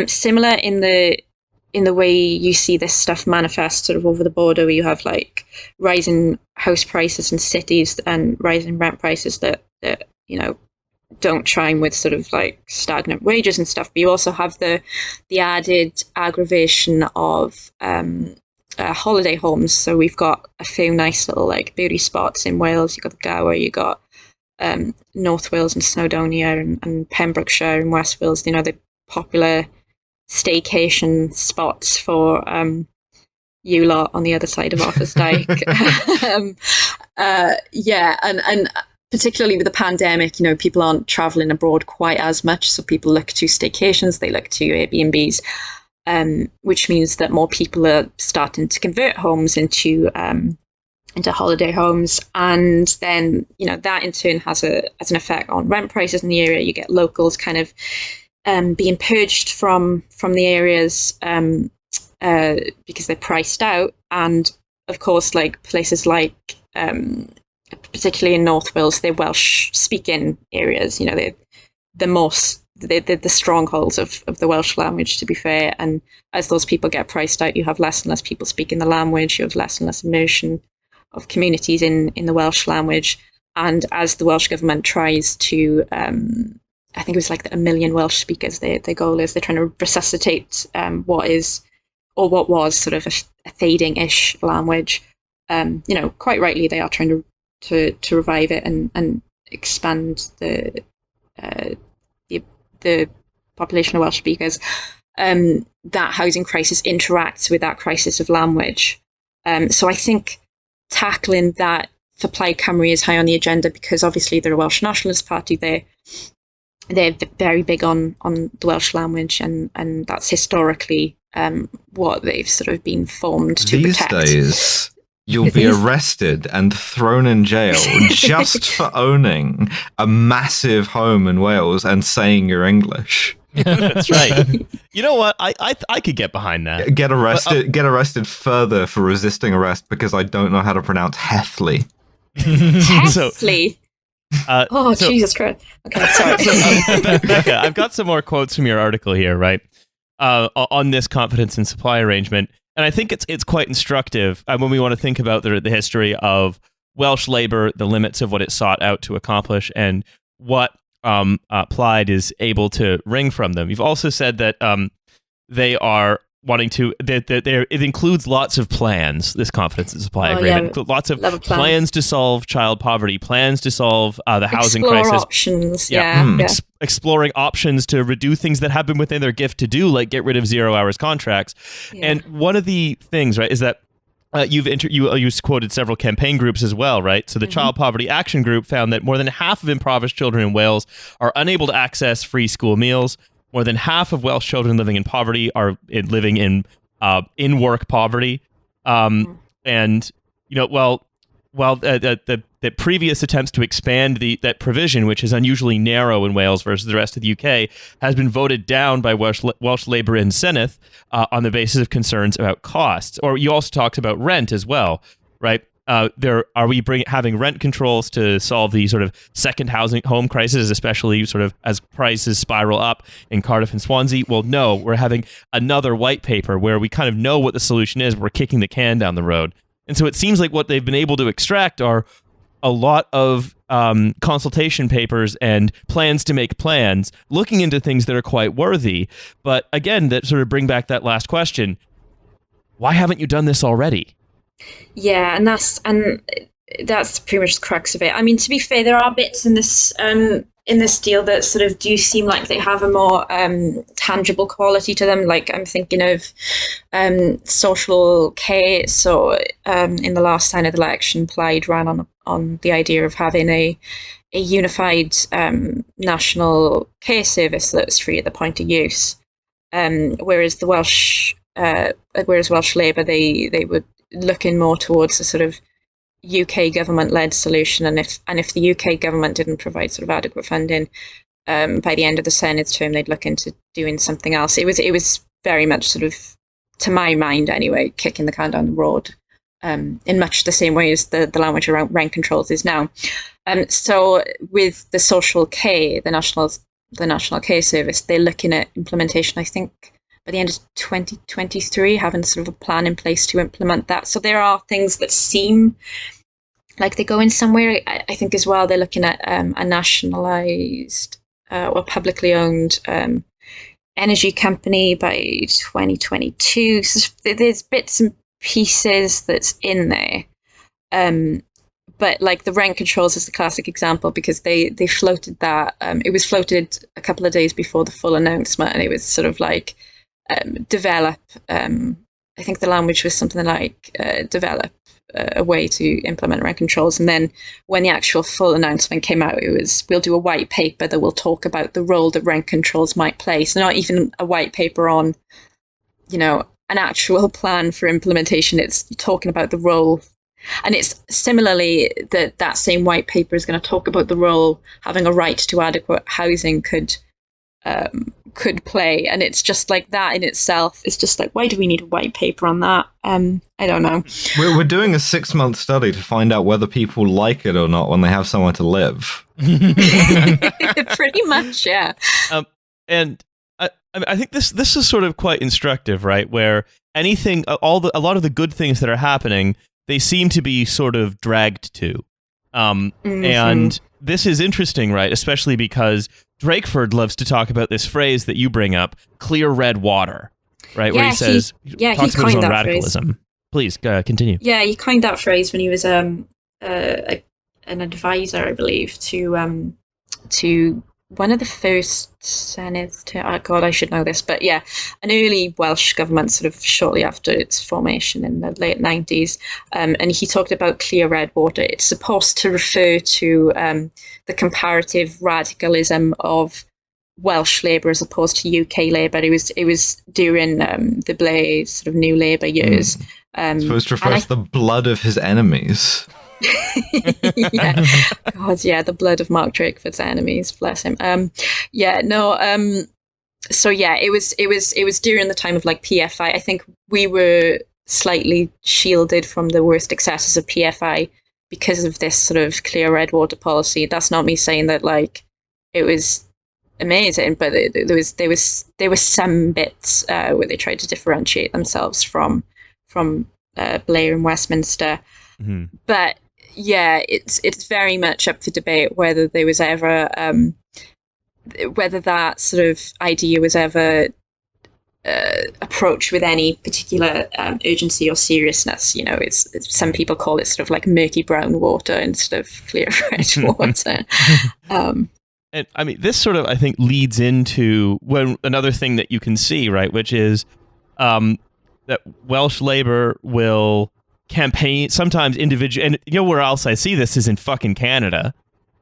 similar in the way you see this stuff manifest sort of over the border, where you have like rising house prices in cities and rising rent prices that don't chime with sort of like stagnant wages and stuff. But you also have the added aggravation of holiday homes. So we've got a few nice little like beauty spots in Wales. You've got the Gower, you got North Wales and Snowdonia and Pembrokeshire and West Wales. The popular staycation spots for you lot on the other side of Arthur's Dyke. And particularly with the pandemic, people aren't traveling abroad quite as much, so people look to staycations, they look to Airbnbs, which means that more people are starting to convert homes into holiday homes, and then that in turn has an effect on rent prices in the area. You get locals kind of being purged from the areas because they're priced out, and of course, like places like particularly in North Wales, they're Welsh speaking areas. They're the strongholds of the Welsh language, to be fair. And as those people get priced out, you have less and less people speaking the language. You have less and less immersion of communities in the Welsh language. And as the Welsh government tries to, I think it was like 1 million Welsh speakers, their goal is they're trying to resuscitate what was sort of a fading-ish language. Quite rightly, they are trying to to revive it and expand the population of Welsh speakers, that housing crisis interacts with that crisis of language. So I think tackling that for Plaid Cymru is high on the agenda because obviously they're a Welsh Nationalist Party. They're very big on the Welsh language, and that's historically what they've sort of been formed to protect. These days, you'll be arrested and thrown in jail just for owning a massive home in Wales and saying you're English. That's right. You know what? I could get behind that. Get arrested further for resisting arrest because I don't know how to pronounce Hethley. Hethley. Jesus Christ. Okay, sorry. Becca, I've got some more quotes from your article here, right? On this confidence and supply arrangement. And I think it's quite instructive when we want to think about the history of Welsh Labour, the limits of what it sought out to accomplish, and what Plaid is able to wring from them. You've also said that they are wanting to, it includes lots of plans, this confidence and supply agreement. Yeah, lots of plans to solve child poverty, plans to solve the housing crisis. Options, exploring options to redo things that have been within their gift to do, like get rid of 0 hours contracts. Yeah. And one of the things, right, is that you quoted several campaign groups as well, right? So the Child Poverty Action Group found that more than half of impoverished children in Wales are unable to access free school meals. More than half of Welsh children living in poverty are living in work poverty. And while the previous attempts to expand that provision, which is unusually narrow in Wales versus the rest of the UK, has been voted down by Welsh Labour and Senedd on the basis of concerns about costs. Or you also talked about rent as well, right? Having rent controls to solve the sort of second home crisis, especially sort of as prices spiral up in Cardiff and Swansea? Well, no, we're having another white paper where we kind of know what the solution is. We're kicking the can down the road. And so it seems like what they've been able to extract are a lot of consultation papers and plans to make plans, looking into things that are quite worthy. But again, that sort of bring back that last question. Why haven't you done this already? Yeah, and that's pretty much the crux of it. I mean, to be fair, there are bits in this deal that sort of do seem like they have a more tangible quality to them. Like I'm thinking of social care. So in the last sign of the election, Plaid ran on the idea of having a unified national care service that's free at the point of use. Whereas Welsh Labour, they would looking more towards the sort of UK government-led solution, and if the UK government didn't provide sort of adequate funding, by the end of the Senedd term, they'd look into doing something else. It was very much sort of, to my mind anyway, kicking the can down the road, in much the same way as the language around rent controls is now. So with the social care, the national care service, they're looking at implementation, I think, by the end of 2023, having sort of a plan in place to implement that. So there are things that seem like they're going somewhere. I think as well, they're looking at a nationalised or publicly owned energy company by 2022. So there's bits and pieces that's in there. But like the rent controls is the classic example because they floated that. It was floated a couple of days before the full announcement, and it was sort of like, develop, I think the language was something like develop a way to implement rent controls. And then when the actual full announcement came out, it was, we'll do a white paper that will talk about the role that rent controls might play. So not even a white paper on, an actual plan for implementation. It's talking about the role. And it's similarly that same white paper is going to talk about the role having a right to adequate housing could play, and it's just like that in itself. It's just like, why do we need a white paper on that? I don't know. We're doing a 6-month study to find out whether people like it or not when they have somewhere to live. Pretty much, yeah. And I think this is sort of quite instructive, right? Where a lot of the good things that are happening, they seem to be sort of dragged to, and this is interesting, right? Especially because Drakeford loves to talk about this phrase that you bring up, clear red water, right? Where he says, talks about his own radicalism. Phrase. Please continue. Yeah, he coined that phrase when he was a an advisor, I believe, to one of the first Senates. Oh God, I should know this, but yeah, an early Welsh government, sort of shortly after its formation in the late 90s, and he talked about clear red water. It's supposed to refer to the comparative radicalism of Welsh Labour as opposed to UK Labour. It was during the Blair sort of New Labour years. Supposed to refer to the blood of his enemies. Yeah, God, yeah, the blood of Mark Drakeford's enemies, bless him. So yeah, it was during the time of like PFI. I think we were slightly shielded from the worst excesses of PFI because of this sort of clear red water policy. That's not me saying that like it was amazing, but there was some bits where they tried to differentiate themselves from Blair and Westminster. Mm-hmm. But yeah, it's very much up for debate whether there was ever whether that sort of idea was ever approached with any particular urgency or seriousness. You know, it's some people call it sort of like murky brown water instead of clear red water. And I mean, this sort of, I think, leads into another thing that you can see, right, which is that Welsh Labour will campaign, sometimes individual, and you know where else I see this is in fucking Canada,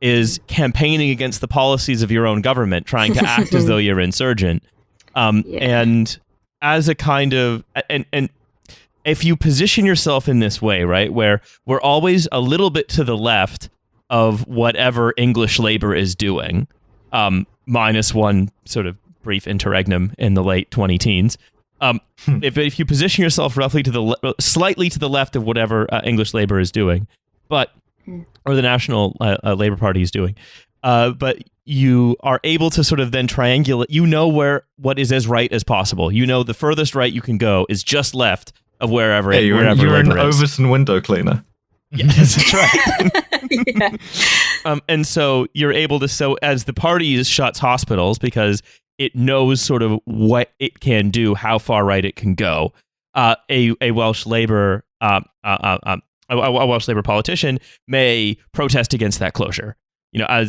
is campaigning against the policies of your own government, trying to act as though you're insurgent. And as a kind of, and if you position yourself in this way, right, where we're always a little bit to the left of whatever English Labour is doing, minus one sort of brief interregnum in the late 20-teens. If you position yourself roughly to slightly to the left of whatever English Labour is doing, or the National Labour Party is doing, but you are able to sort of then triangulate. You know what is as right as possible. You know the furthest right you can go is just left of wherever. Hey, you're an Overton window cleaner. Yes, that's right. Yeah. And so you're able to, so as the party shuts hospitals because it knows sort of what it can do, how far right it can go. A Welsh Labour a Welsh Labour politician may protest against that closure. You know,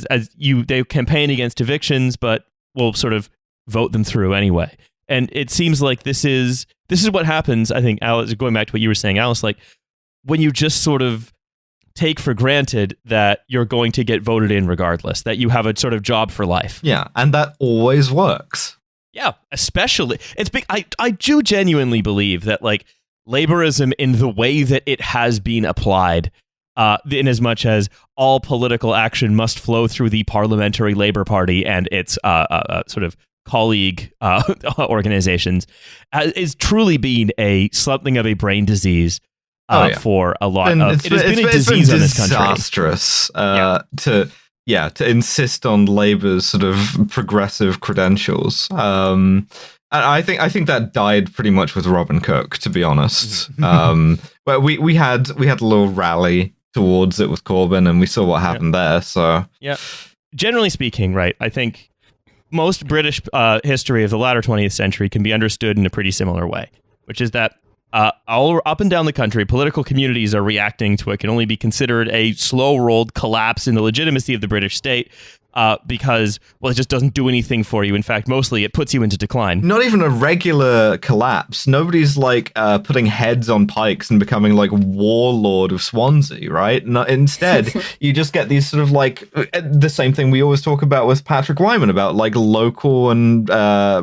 they campaign against evictions, but will sort of vote them through anyway. And it seems like this is what happens. I think, Alice, going back to what you were saying, Alice, like when you just sort of take for granted that you're going to get voted in regardless, that you have a sort of job for life. Yeah, and that always works. Yeah, especially it's big. I do genuinely believe that like Labourism in the way that it has been applied, in as much as all political action must flow through the Parliamentary Labour Party and its sort of colleague organizations, is truly been something of a brain disease. For a lot of it has been a disease in this country. Disastrous to insist on Labour's sort of progressive credentials. And I think that died pretty much with Robin Cook, to be honest. But we had a little rally towards it with Corbyn, and we saw what happened there. So yeah, generally speaking, right, I think most British history of the latter 20th century can be understood in a pretty similar way, which is that all up and down the country, political communities are reacting to what can only be considered a slow-rolled collapse in the legitimacy of the British state because, well, it just doesn't do anything for you. In fact, mostly it puts you into decline. Not even a regular collapse. Nobody's like putting heads on pikes and becoming like warlord of Swansea, right? No, instead, you just get these sort of like the same thing we always talk about with Patrick Wyman about like local and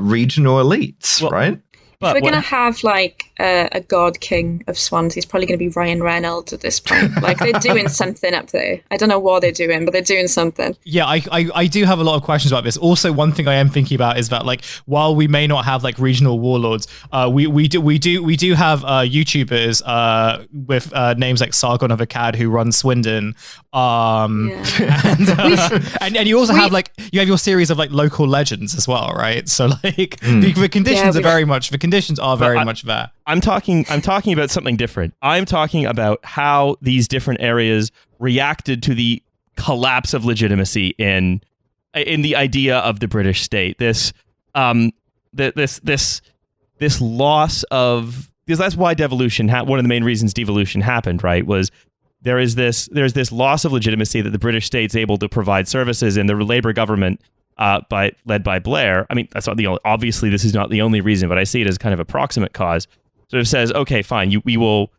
regional elites, right? If we're going to have like a god king of Swansea, it's probably going to be Ryan Reynolds at this point. Like they're doing something up there. I don't know what they're doing, but they're doing something. Yeah, I do have a lot of questions about this. Also, one thing I am thinking about is that like while we may not have like regional warlords, we do have YouTubers with names like Sargon of Akkad who run Swindon. And you also have like you have your series of like local legends as well, right? So like the conditions are very much much there. I'm talking about something different. I'm talking about how these different areas reacted to the collapse of legitimacy in the idea of the British state. This loss of, because that's why devolution. One of the main reasons devolution happened, right, was there's this loss of legitimacy that the British state's able to provide services, and the Labour government, led by Blair. I mean, that's not the only. Obviously, this is not the only reason, but I see it as kind of a proximate cause. Sort of says, okay, fine, we will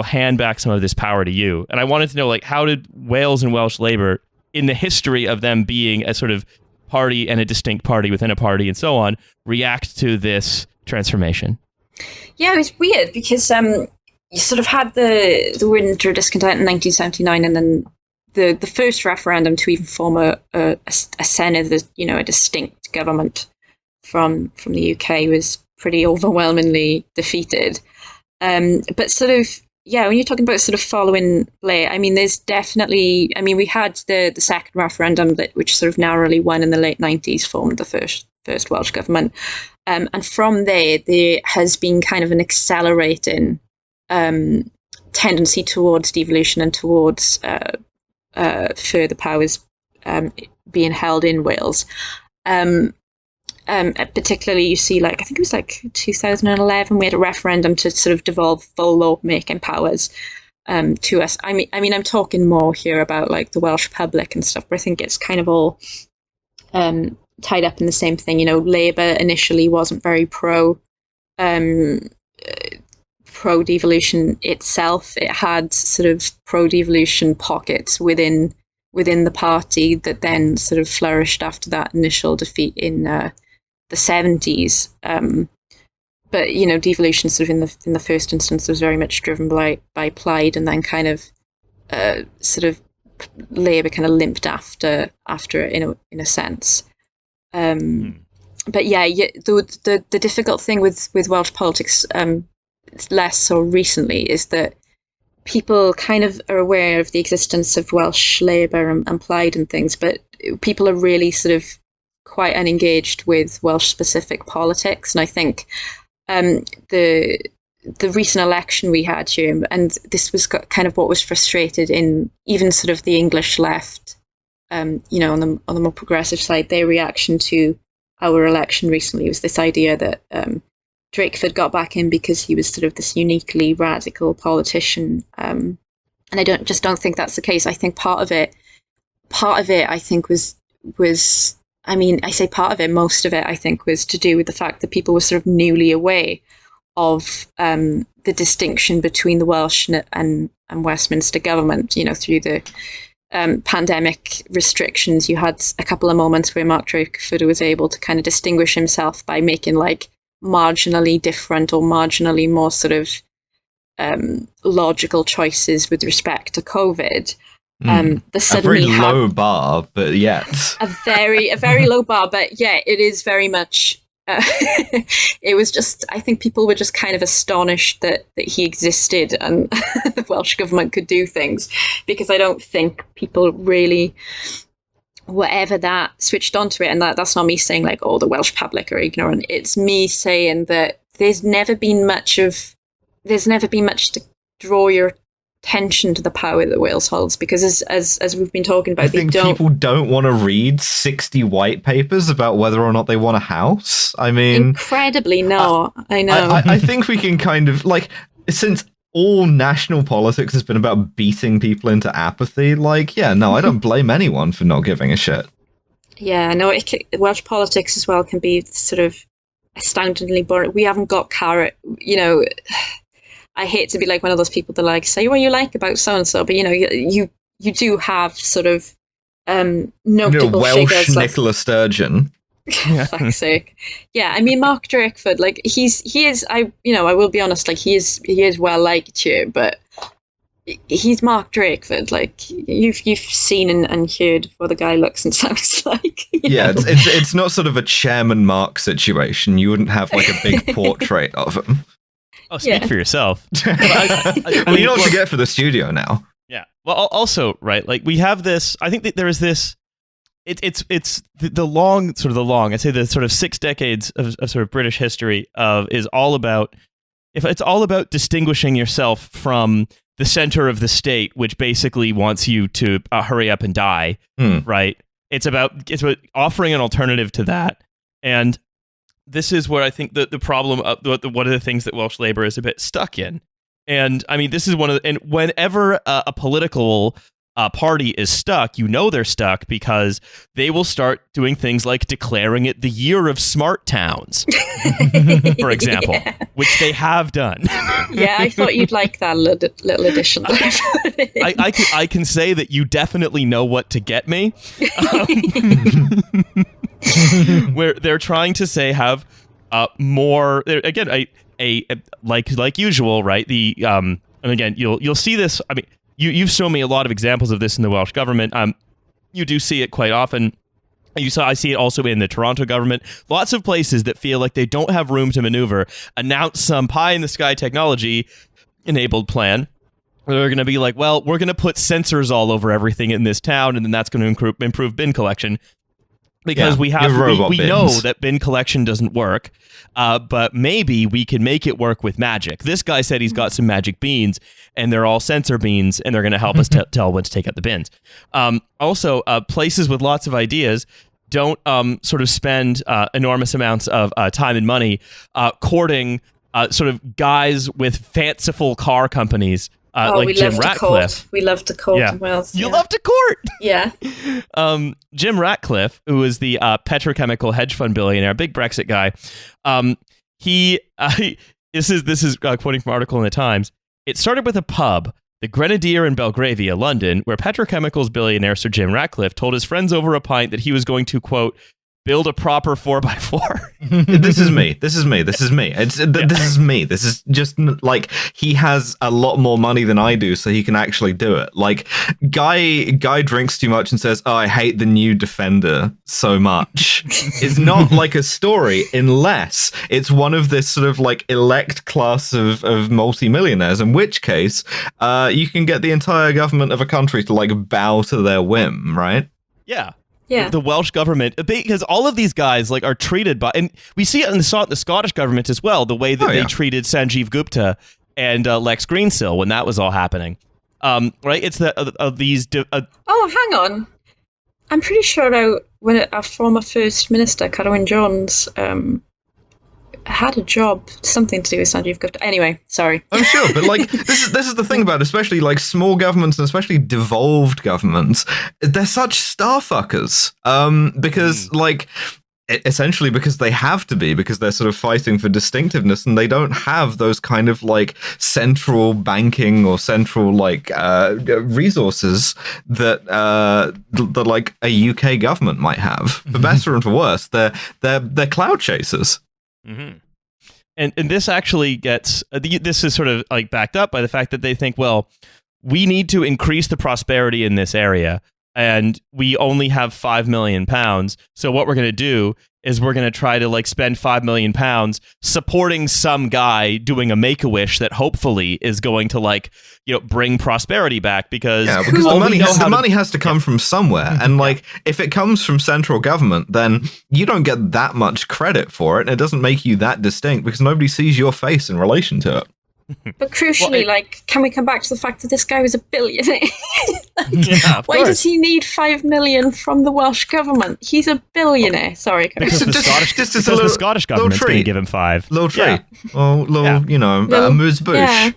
hand back some of this power to you. And I wanted to know, like, how did Wales and Welsh Labour, in the history of them being a sort of party and a distinct party within a party and so on, react to this transformation? Yeah, it was weird because you sort of had the winter discontent in 1979, and then the first referendum to even form a Senedd, a distinct government from the UK, was pretty overwhelmingly defeated. But sort of, yeah, when you're talking about sort of following Blair, I mean, there's definitely, I mean, we had the second referendum which sort of narrowly won in the late 90s, formed the first Welsh government. And from there has been kind of an accelerating tendency towards devolution and towards further powers being held in Wales. Particularly, you see, like, I think it was like 2011, we had a referendum to sort of devolve full law-making powers to us. I mean, I'm talking more here about like the Welsh public and stuff, but I think it's kind of all tied up in the same thing. Labour initially wasn't very pro devolution itself. It had sort of pro devolution pockets within the party that then sort of flourished after that initial defeat in the 70s. But devolution sort of in the first instance was very much driven by Plaid, and then kind of sort of Labour kind of limped after it in a sense. But yeah, the difficult thing with Welsh politics, less so recently, is that people kind of are aware of the existence of Welsh Labour and Plaid and things, but people are really sort of quite unengaged with Welsh-specific politics. And I think the recent election we had here, and this was kind of what was frustrated in even sort of the English left, on the more progressive side, their reaction to our election recently was this idea that Drakeford got back in because he was sort of this uniquely radical politician, and I don't think that's the case. I think part of it, I think was. I mean, I say part of it, most of it, I think, was to do with the fact that people were sort of newly aware of the distinction between the Welsh and Westminster government. Through the pandemic restrictions, you had a couple of moments where Mark Drakeford was able to kind of distinguish himself by making like marginally different or marginally more sort of logical choices with respect to COVID. A very low bar, but yet a very low bar, but yeah, it is very much. It was just, I think people were just kind of astonished that he existed and the Welsh government could do things, because I don't think people really were ever that switched onto it. And that's not me saying like, oh, the Welsh public are ignorant. It's me saying that there's never been much to draw your attention to the power that Wales holds, because as we've been talking about, I think people don't want to read 60 white papers about whether or not they want a house. I mean, incredibly, no, I know. I think we can kind of, like, since all national politics has been about beating people into apathy, like, yeah, no, I don't blame anyone for not giving a shit. Yeah, no, Welsh politics as well can be sort of astoundingly boring. We haven't got carrot, I hate to be like one of those people that like say what you like about so and so, but you do have sort of notable Welsh figures. Nicola Sturgeon. For fuck's sake. Yeah, I mean Mark Drakeford, like he is. I will be honest, like he is well liked here, but he's Mark Drakeford. Like you've seen and heard what the guy looks and sounds like. Yeah, it's not sort of a Chairman Mark situation. You wouldn't have like a big portrait of him. Oh, speak for yourself. I mean, you know what you get for the studio now. Yeah. Well, also, right, like we have this, I think that there is this, it's the long, I'd say the sort of 6 decades of sort of British history is all about, if it's all about distinguishing yourself from the center of the state, which basically wants you to hurry up and die, right? It's about offering an alternative to that. And this is where I think the problem of one of the things that Welsh Labour is a bit stuck in And I mean, this is one of the, and whenever a political party is stuck, you know they're stuck because they will start doing things like declaring it the year of smart towns, for example, which they have done. Yeah, I thought you'd like that little addition. I can say that you definitely know what to get me. Where they're trying to say have more, again, like usual, right? The and again, you'll see this. I mean, you've shown me a lot of examples of this in the Welsh government. You do see it quite often. I see it also in the Toronto government. Lots of places that feel like they don't have room to maneuver announce some pie-in-the-sky technology-enabled plan. They're going to be like, well, we're going to put sensors all over everything in this town, and then that's going to improve bin collection. Because we know that bin collection doesn't work, but maybe we can make it work with magic. This guy said he's got some magic beans, and they're all sensor beans, and they're going to help us tell when to take out the bins. Also, places with lots of ideas don't sort of spend enormous amounts of time and money courting sort of guys with fanciful car companies. Like Jim Ratcliffe. We love to court in Wales. You love to court. Yeah. Jim Ratcliffe, who is the petrochemical hedge fund billionaire, big Brexit guy. This is quoting from an article in the Times. It started with a pub, the Grenadier in Belgravia, London, where petrochemicals billionaire Sir Jim Ratcliffe told his friends over a pint that he was going to, quote, build a proper 4x4. This is me. This is me. This is me. This is me. This is just like he has a lot more money than I do, so he can actually do it. Like guy drinks too much and says, "Oh, I hate the new Defender so much." It's not like a story unless it's one of this sort of like elect class of multimillionaires. In which case, you can get the entire government of a country to like bow to their whim, right? Yeah. Yeah. The Welsh government, because all of these guys like are treated by, and we see it in the Scottish government as well, the way that they treated Sanjeev Gupta and Lex Greensill when that was all happening. Right? It's these. Oh, hang on. I'm pretty sure when our former First Minister, Carwyn Jones, had a job, something to do with Sanjeev Gupta. Anyway, sorry. I'm sure, but like this is the thing about especially like small governments and especially devolved governments. They're such starfuckers. Because like essentially because they have to be, because they're sort of fighting for distinctiveness, and they don't have those kind of like central banking or central like resources that like a UK government might have. For better and for worse, they're cloud chasers. Mm-hmm. And this actually gets this is sort of like backed up by the fact that they think, well, we need to increase the prosperity in this area, and we only have £5 million. So what we're going to do is we're going to try to like spend £5 million supporting some guy doing a Make-A-Wish that hopefully is going to like, you know, bring prosperity back because the money has to come from somewhere. And like, if it comes from central government, then you don't get that much credit for it. And it doesn't make you that distinct because nobody sees your face in relation to it. But crucially, can we come back to the fact that this guy was a billionaire? Why does he need 5 million from the Welsh government? He's a billionaire. Sorry, because the Scottish government's going to give him 5. Little treat. You know, amuse bouche. Yeah.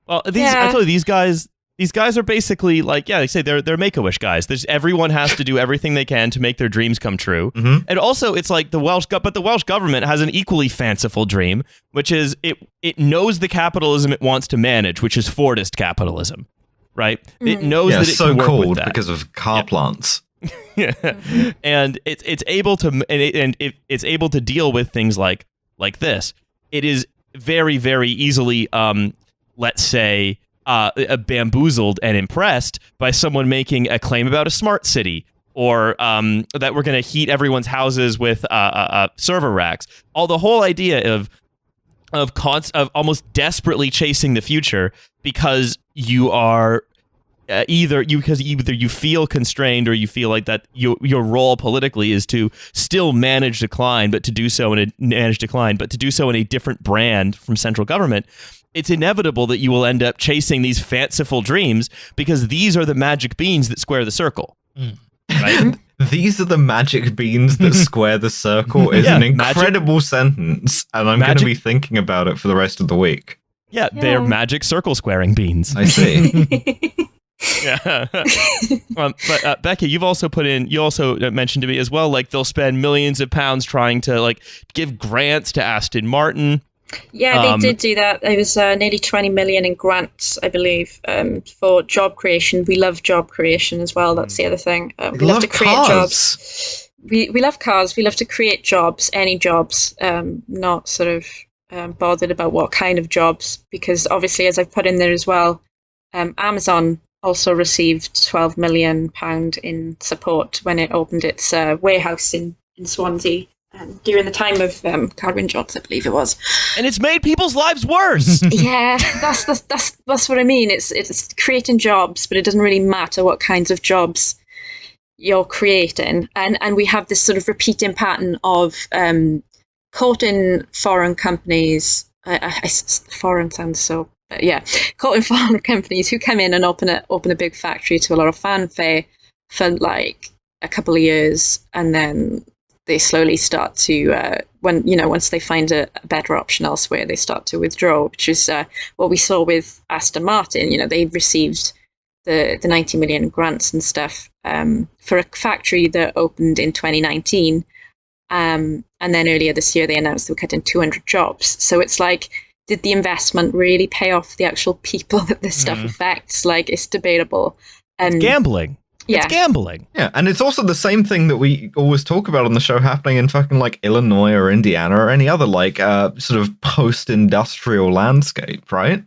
Well, I told you, these guys are basically like, they say they're Make-A-Wish guys. Everyone has to do everything they can to make their dreams come true. Mm-hmm. And also, it's like the Welsh government has an equally fanciful dream, which is it knows the capitalism it wants to manage, which is Fordist capitalism, right? Mm-hmm. It knows that it can work with that because of car plants. And it's able to deal with things like this. It is very, very easily, let's say, bamboozled and impressed by someone making a claim about a smart city, or that we're going to heat everyone's houses with server racks. The whole idea of almost desperately chasing the future because you are either you feel constrained or you feel like that your role politically is to still manage decline, but to do so in a different brand from central government. It's inevitable that you will end up chasing these fanciful dreams because these are the magic beans that square the circle. Right? These are the magic beans that square the circle is an incredible sentence, and I'm going to be thinking about it for the rest of the week. Yeah, they're magic circle squaring beans. I see. Yeah. But Becca, you also mentioned to me as well, like they'll spend millions of pounds trying to like give grants to Aston Martin. Yeah, they did do that. It was nearly 20 million in grants, I believe, for job creation. We love job creation as well. That's the other thing. We love to create jobs. We love cars. We love to create jobs, any jobs, not sort of bothered about what kind of jobs, because obviously, as I've put in there as well, Amazon also received £12 million in support when it opened its warehouse in Swansea. During the time of Carwyn Johnson, I believe it was, and it's made people's lives worse. Yeah, that's what I mean. It's creating jobs, but it doesn't really matter what kinds of jobs you're creating, and we have this sort of repeating pattern of quoting foreign companies. Foreign sounds so, but yeah, quoting foreign companies who come in and open a big factory to a lot of fanfare for like a couple of years, and then they slowly start to, once they find a better option elsewhere, they start to withdraw, which is what we saw with Aston Martin. You know, they received the 90 million grants and stuff for a factory that opened in 2019. And then earlier this year, they announced they were cutting 200 jobs. So it's like, did the investment really pay off the actual people that this stuff affects? Like, it's debatable. And it's gambling. Yeah. It's gambling. Yeah, and it's also the same thing that we always talk about on the show happening in fucking like Illinois or Indiana or any other like sort of post-industrial landscape, right?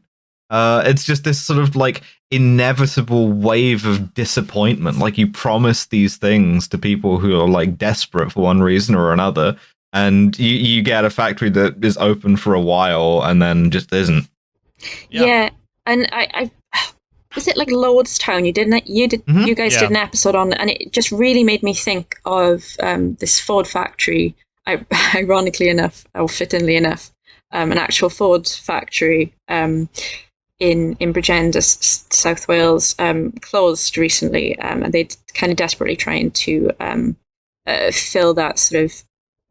It's just this sort of like inevitable wave of disappointment. Like you promise these things to people who are like desperate for one reason or another, and you get a factory that is open for a while and then just isn't. Yeah, and I was it like Lordstown? You guys did an episode on, and it just really made me think of this Ford factory. Ironically enough, or fittingly enough, an actual Ford factory in Bridgend, South Wales, closed recently, and they're kind of desperately trying to fill that sort of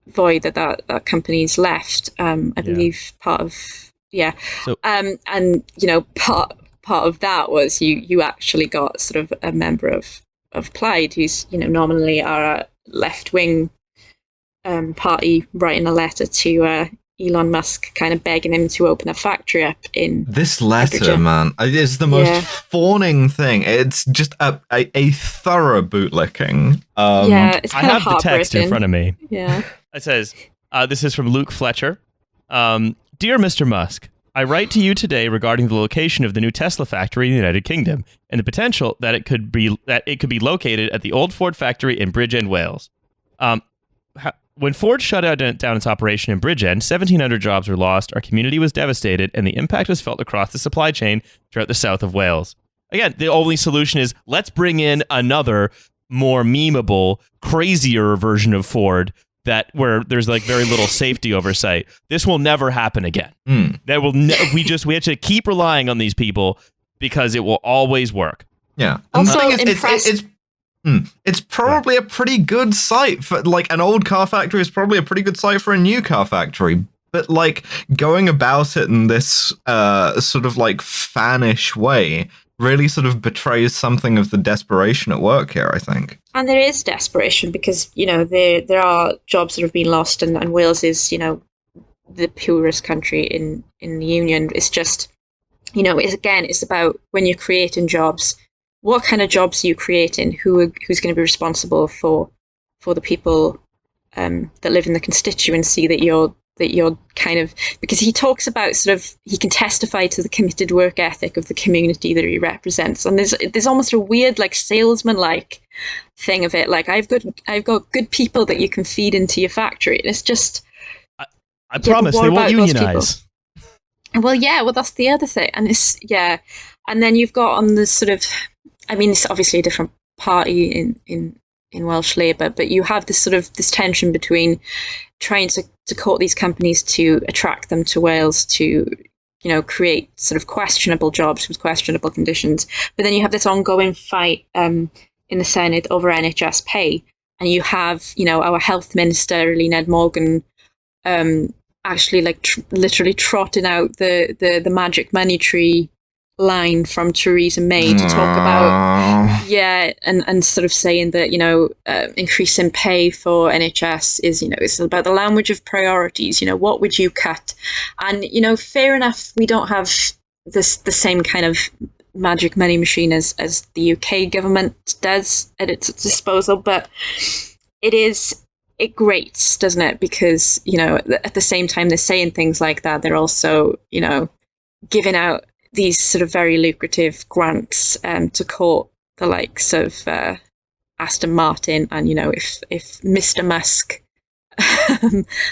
void that company's left. I believe part of So, and you know part of that was you actually got sort of a member of Plaid, who's nominally our left-wing party, writing a letter to Elon Musk, kind of begging him to open a factory up in this letter, man. It's the most fawning thing. It's just a thorough bootlicking. It's kind I of have the text in front of me. Yeah, it says, "This is from Luke Fletcher. Dear Mr. Musk, I write to you today regarding the location of the new Tesla factory in the United Kingdom and the potential that it could be located at the old Ford factory in Bridgend, Wales. When Ford shut down its operation in Bridgend, 1,700 jobs were lost, our community was devastated, and the impact was felt across the supply chain throughout the south of Wales. Again, the only solution is let's bring in another, more memeable, crazier version of Ford where there's like very little safety oversight. This will never happen again. That will we have to keep relying on these people because it will always work." Yeah. Also, it's probably a pretty good site for like an old car factory is probably a pretty good site for a new car factory. But like going about it in this sort of like fanish way really sort of betrays something of the desperation at work here, I think. And there is desperation because, there are jobs that have been lost, and Wales is, the poorest country in the Union. It's just, it's about when you're creating jobs, what kind of jobs are you creating? Who's going to be responsible for the people that live in the constituency that you're kind of, because he talks about sort of, he can testify to the committed work ethic of the community that he represents, and there's almost a weird like salesman like thing of it, like I've got good people that you can feed into your factory, and it's just I promise they won't unionize. Well, that's the other thing, and and then you've got on the sort of, I mean, it's obviously a different party in Welsh Labour, but you have this sort of this tension between trying to court these companies to attract them to Wales to, create sort of questionable jobs with questionable conditions. But then you have this ongoing fight in the Senate over NHS pay. And you have, our health minister, Ned Morgan, actually like literally trotting out the magic money tree line from Theresa May to talk about and sort of saying that increasing pay for NHS is it's about the language of priorities. What would you cut? And fair enough, we don't have the same kind of magic money machine as the UK government does at its disposal, but it grates, doesn't it? Because at the same time they're saying things like that, they're also giving out these sort of very lucrative grants to court the likes of Aston Martin, and if Mr. Musk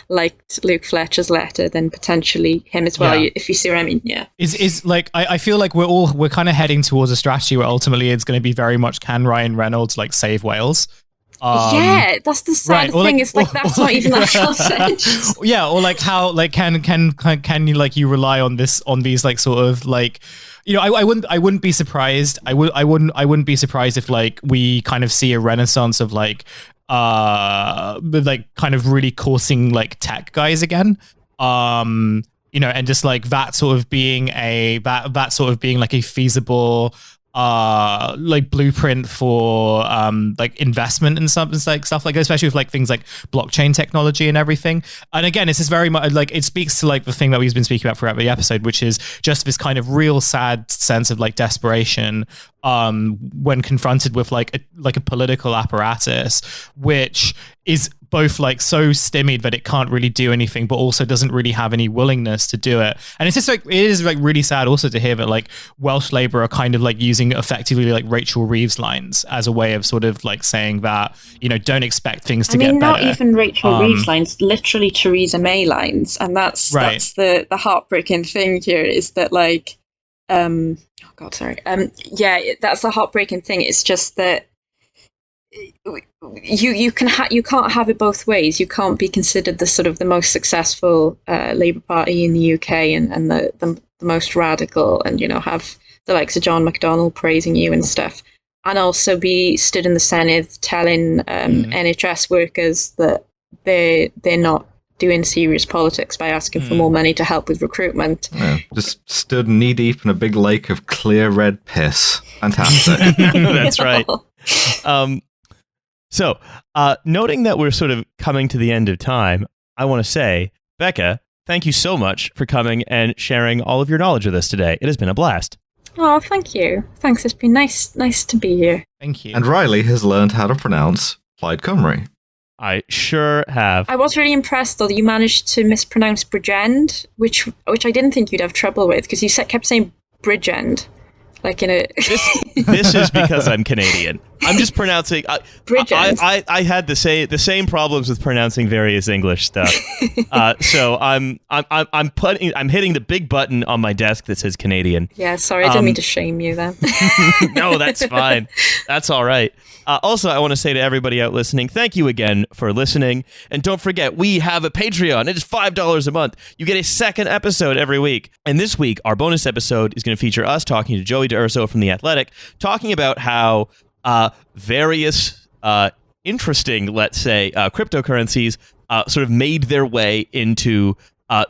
liked Luke Fletcher's letter, then potentially him as well. If you see what I mean, is like I feel like we're kind of heading towards a strategy where ultimately it's going to be very much can Ryan Reynolds like save Wales. That's the sad thing. It's like that's not even national sense. Or like how like can you like you rely on these like sort of like I wouldn't be surprised. I wouldn't be surprised if like we kind of see a renaissance of like kind of really coursing like tech guys again. And just like that sort of being like a feasible like blueprint for like investment and something like stuff like that, especially with like things like blockchain technology and everything. And again, it's just very much like it speaks to like the thing that we've been speaking about throughout the episode, which is just this kind of real sad sense of like desperation when confronted with like a political apparatus which is both like so stymied that it can't really do anything, but also doesn't really have any willingness to do it. And it's just like, it is like really sad also to hear that like Welsh Labour are kind of like using effectively like Rachel Reeves lines as a way of sort of like saying that, don't expect things to get better. Not even Rachel Reeves lines, literally Theresa May lines. And that's the heartbreaking thing here is that like, that's the heartbreaking thing. It's just that you can't have it both ways. You can't be considered the sort of the most successful Labour Party in the UK and the most radical, and have the likes of John McDonnell praising you and stuff, and also be stood in the Senedd telling NHS workers that they're not doing serious politics by asking for more money to help with recruitment. Yeah, just stood knee deep in a big lake of clear red piss. Fantastic. That's right. So, noting that we're sort of coming to the end of time, I want to say, Becca, thank you so much for coming and sharing all of your knowledge with us today. It has been a blast. Oh, thank you. Thanks. It's been nice to be here. Thank you. And Riley has learned how to pronounce Plaid Cymru. I sure have. I was really impressed, though, that you managed to mispronounce Bridgend, which I didn't think you'd have trouble with, because you kept saying Bridgend. Like in a this is because I'm Canadian. I'm just pronouncing. I had the same problems with pronouncing various English stuff. So I'm hitting the big button on my desk that says Canadian. Yeah, sorry, I didn't mean to shame you then. No, that's fine. That's all right. Also, I want to say to everybody out listening, thank you again for listening. And don't forget, we have a Patreon. It is $5 a month. You get a second episode every week. And this week, our bonus episode is going to feature us talking to Joey D'Urso from The Athletic, talking about how various interesting, let's say, cryptocurrencies sort of made their way into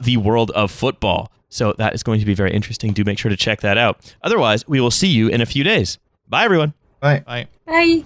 the world of football. So that is going to be very interesting. Do make sure to check that out. Otherwise, we will see you in a few days. Bye, everyone. Bye. Bye. Bye.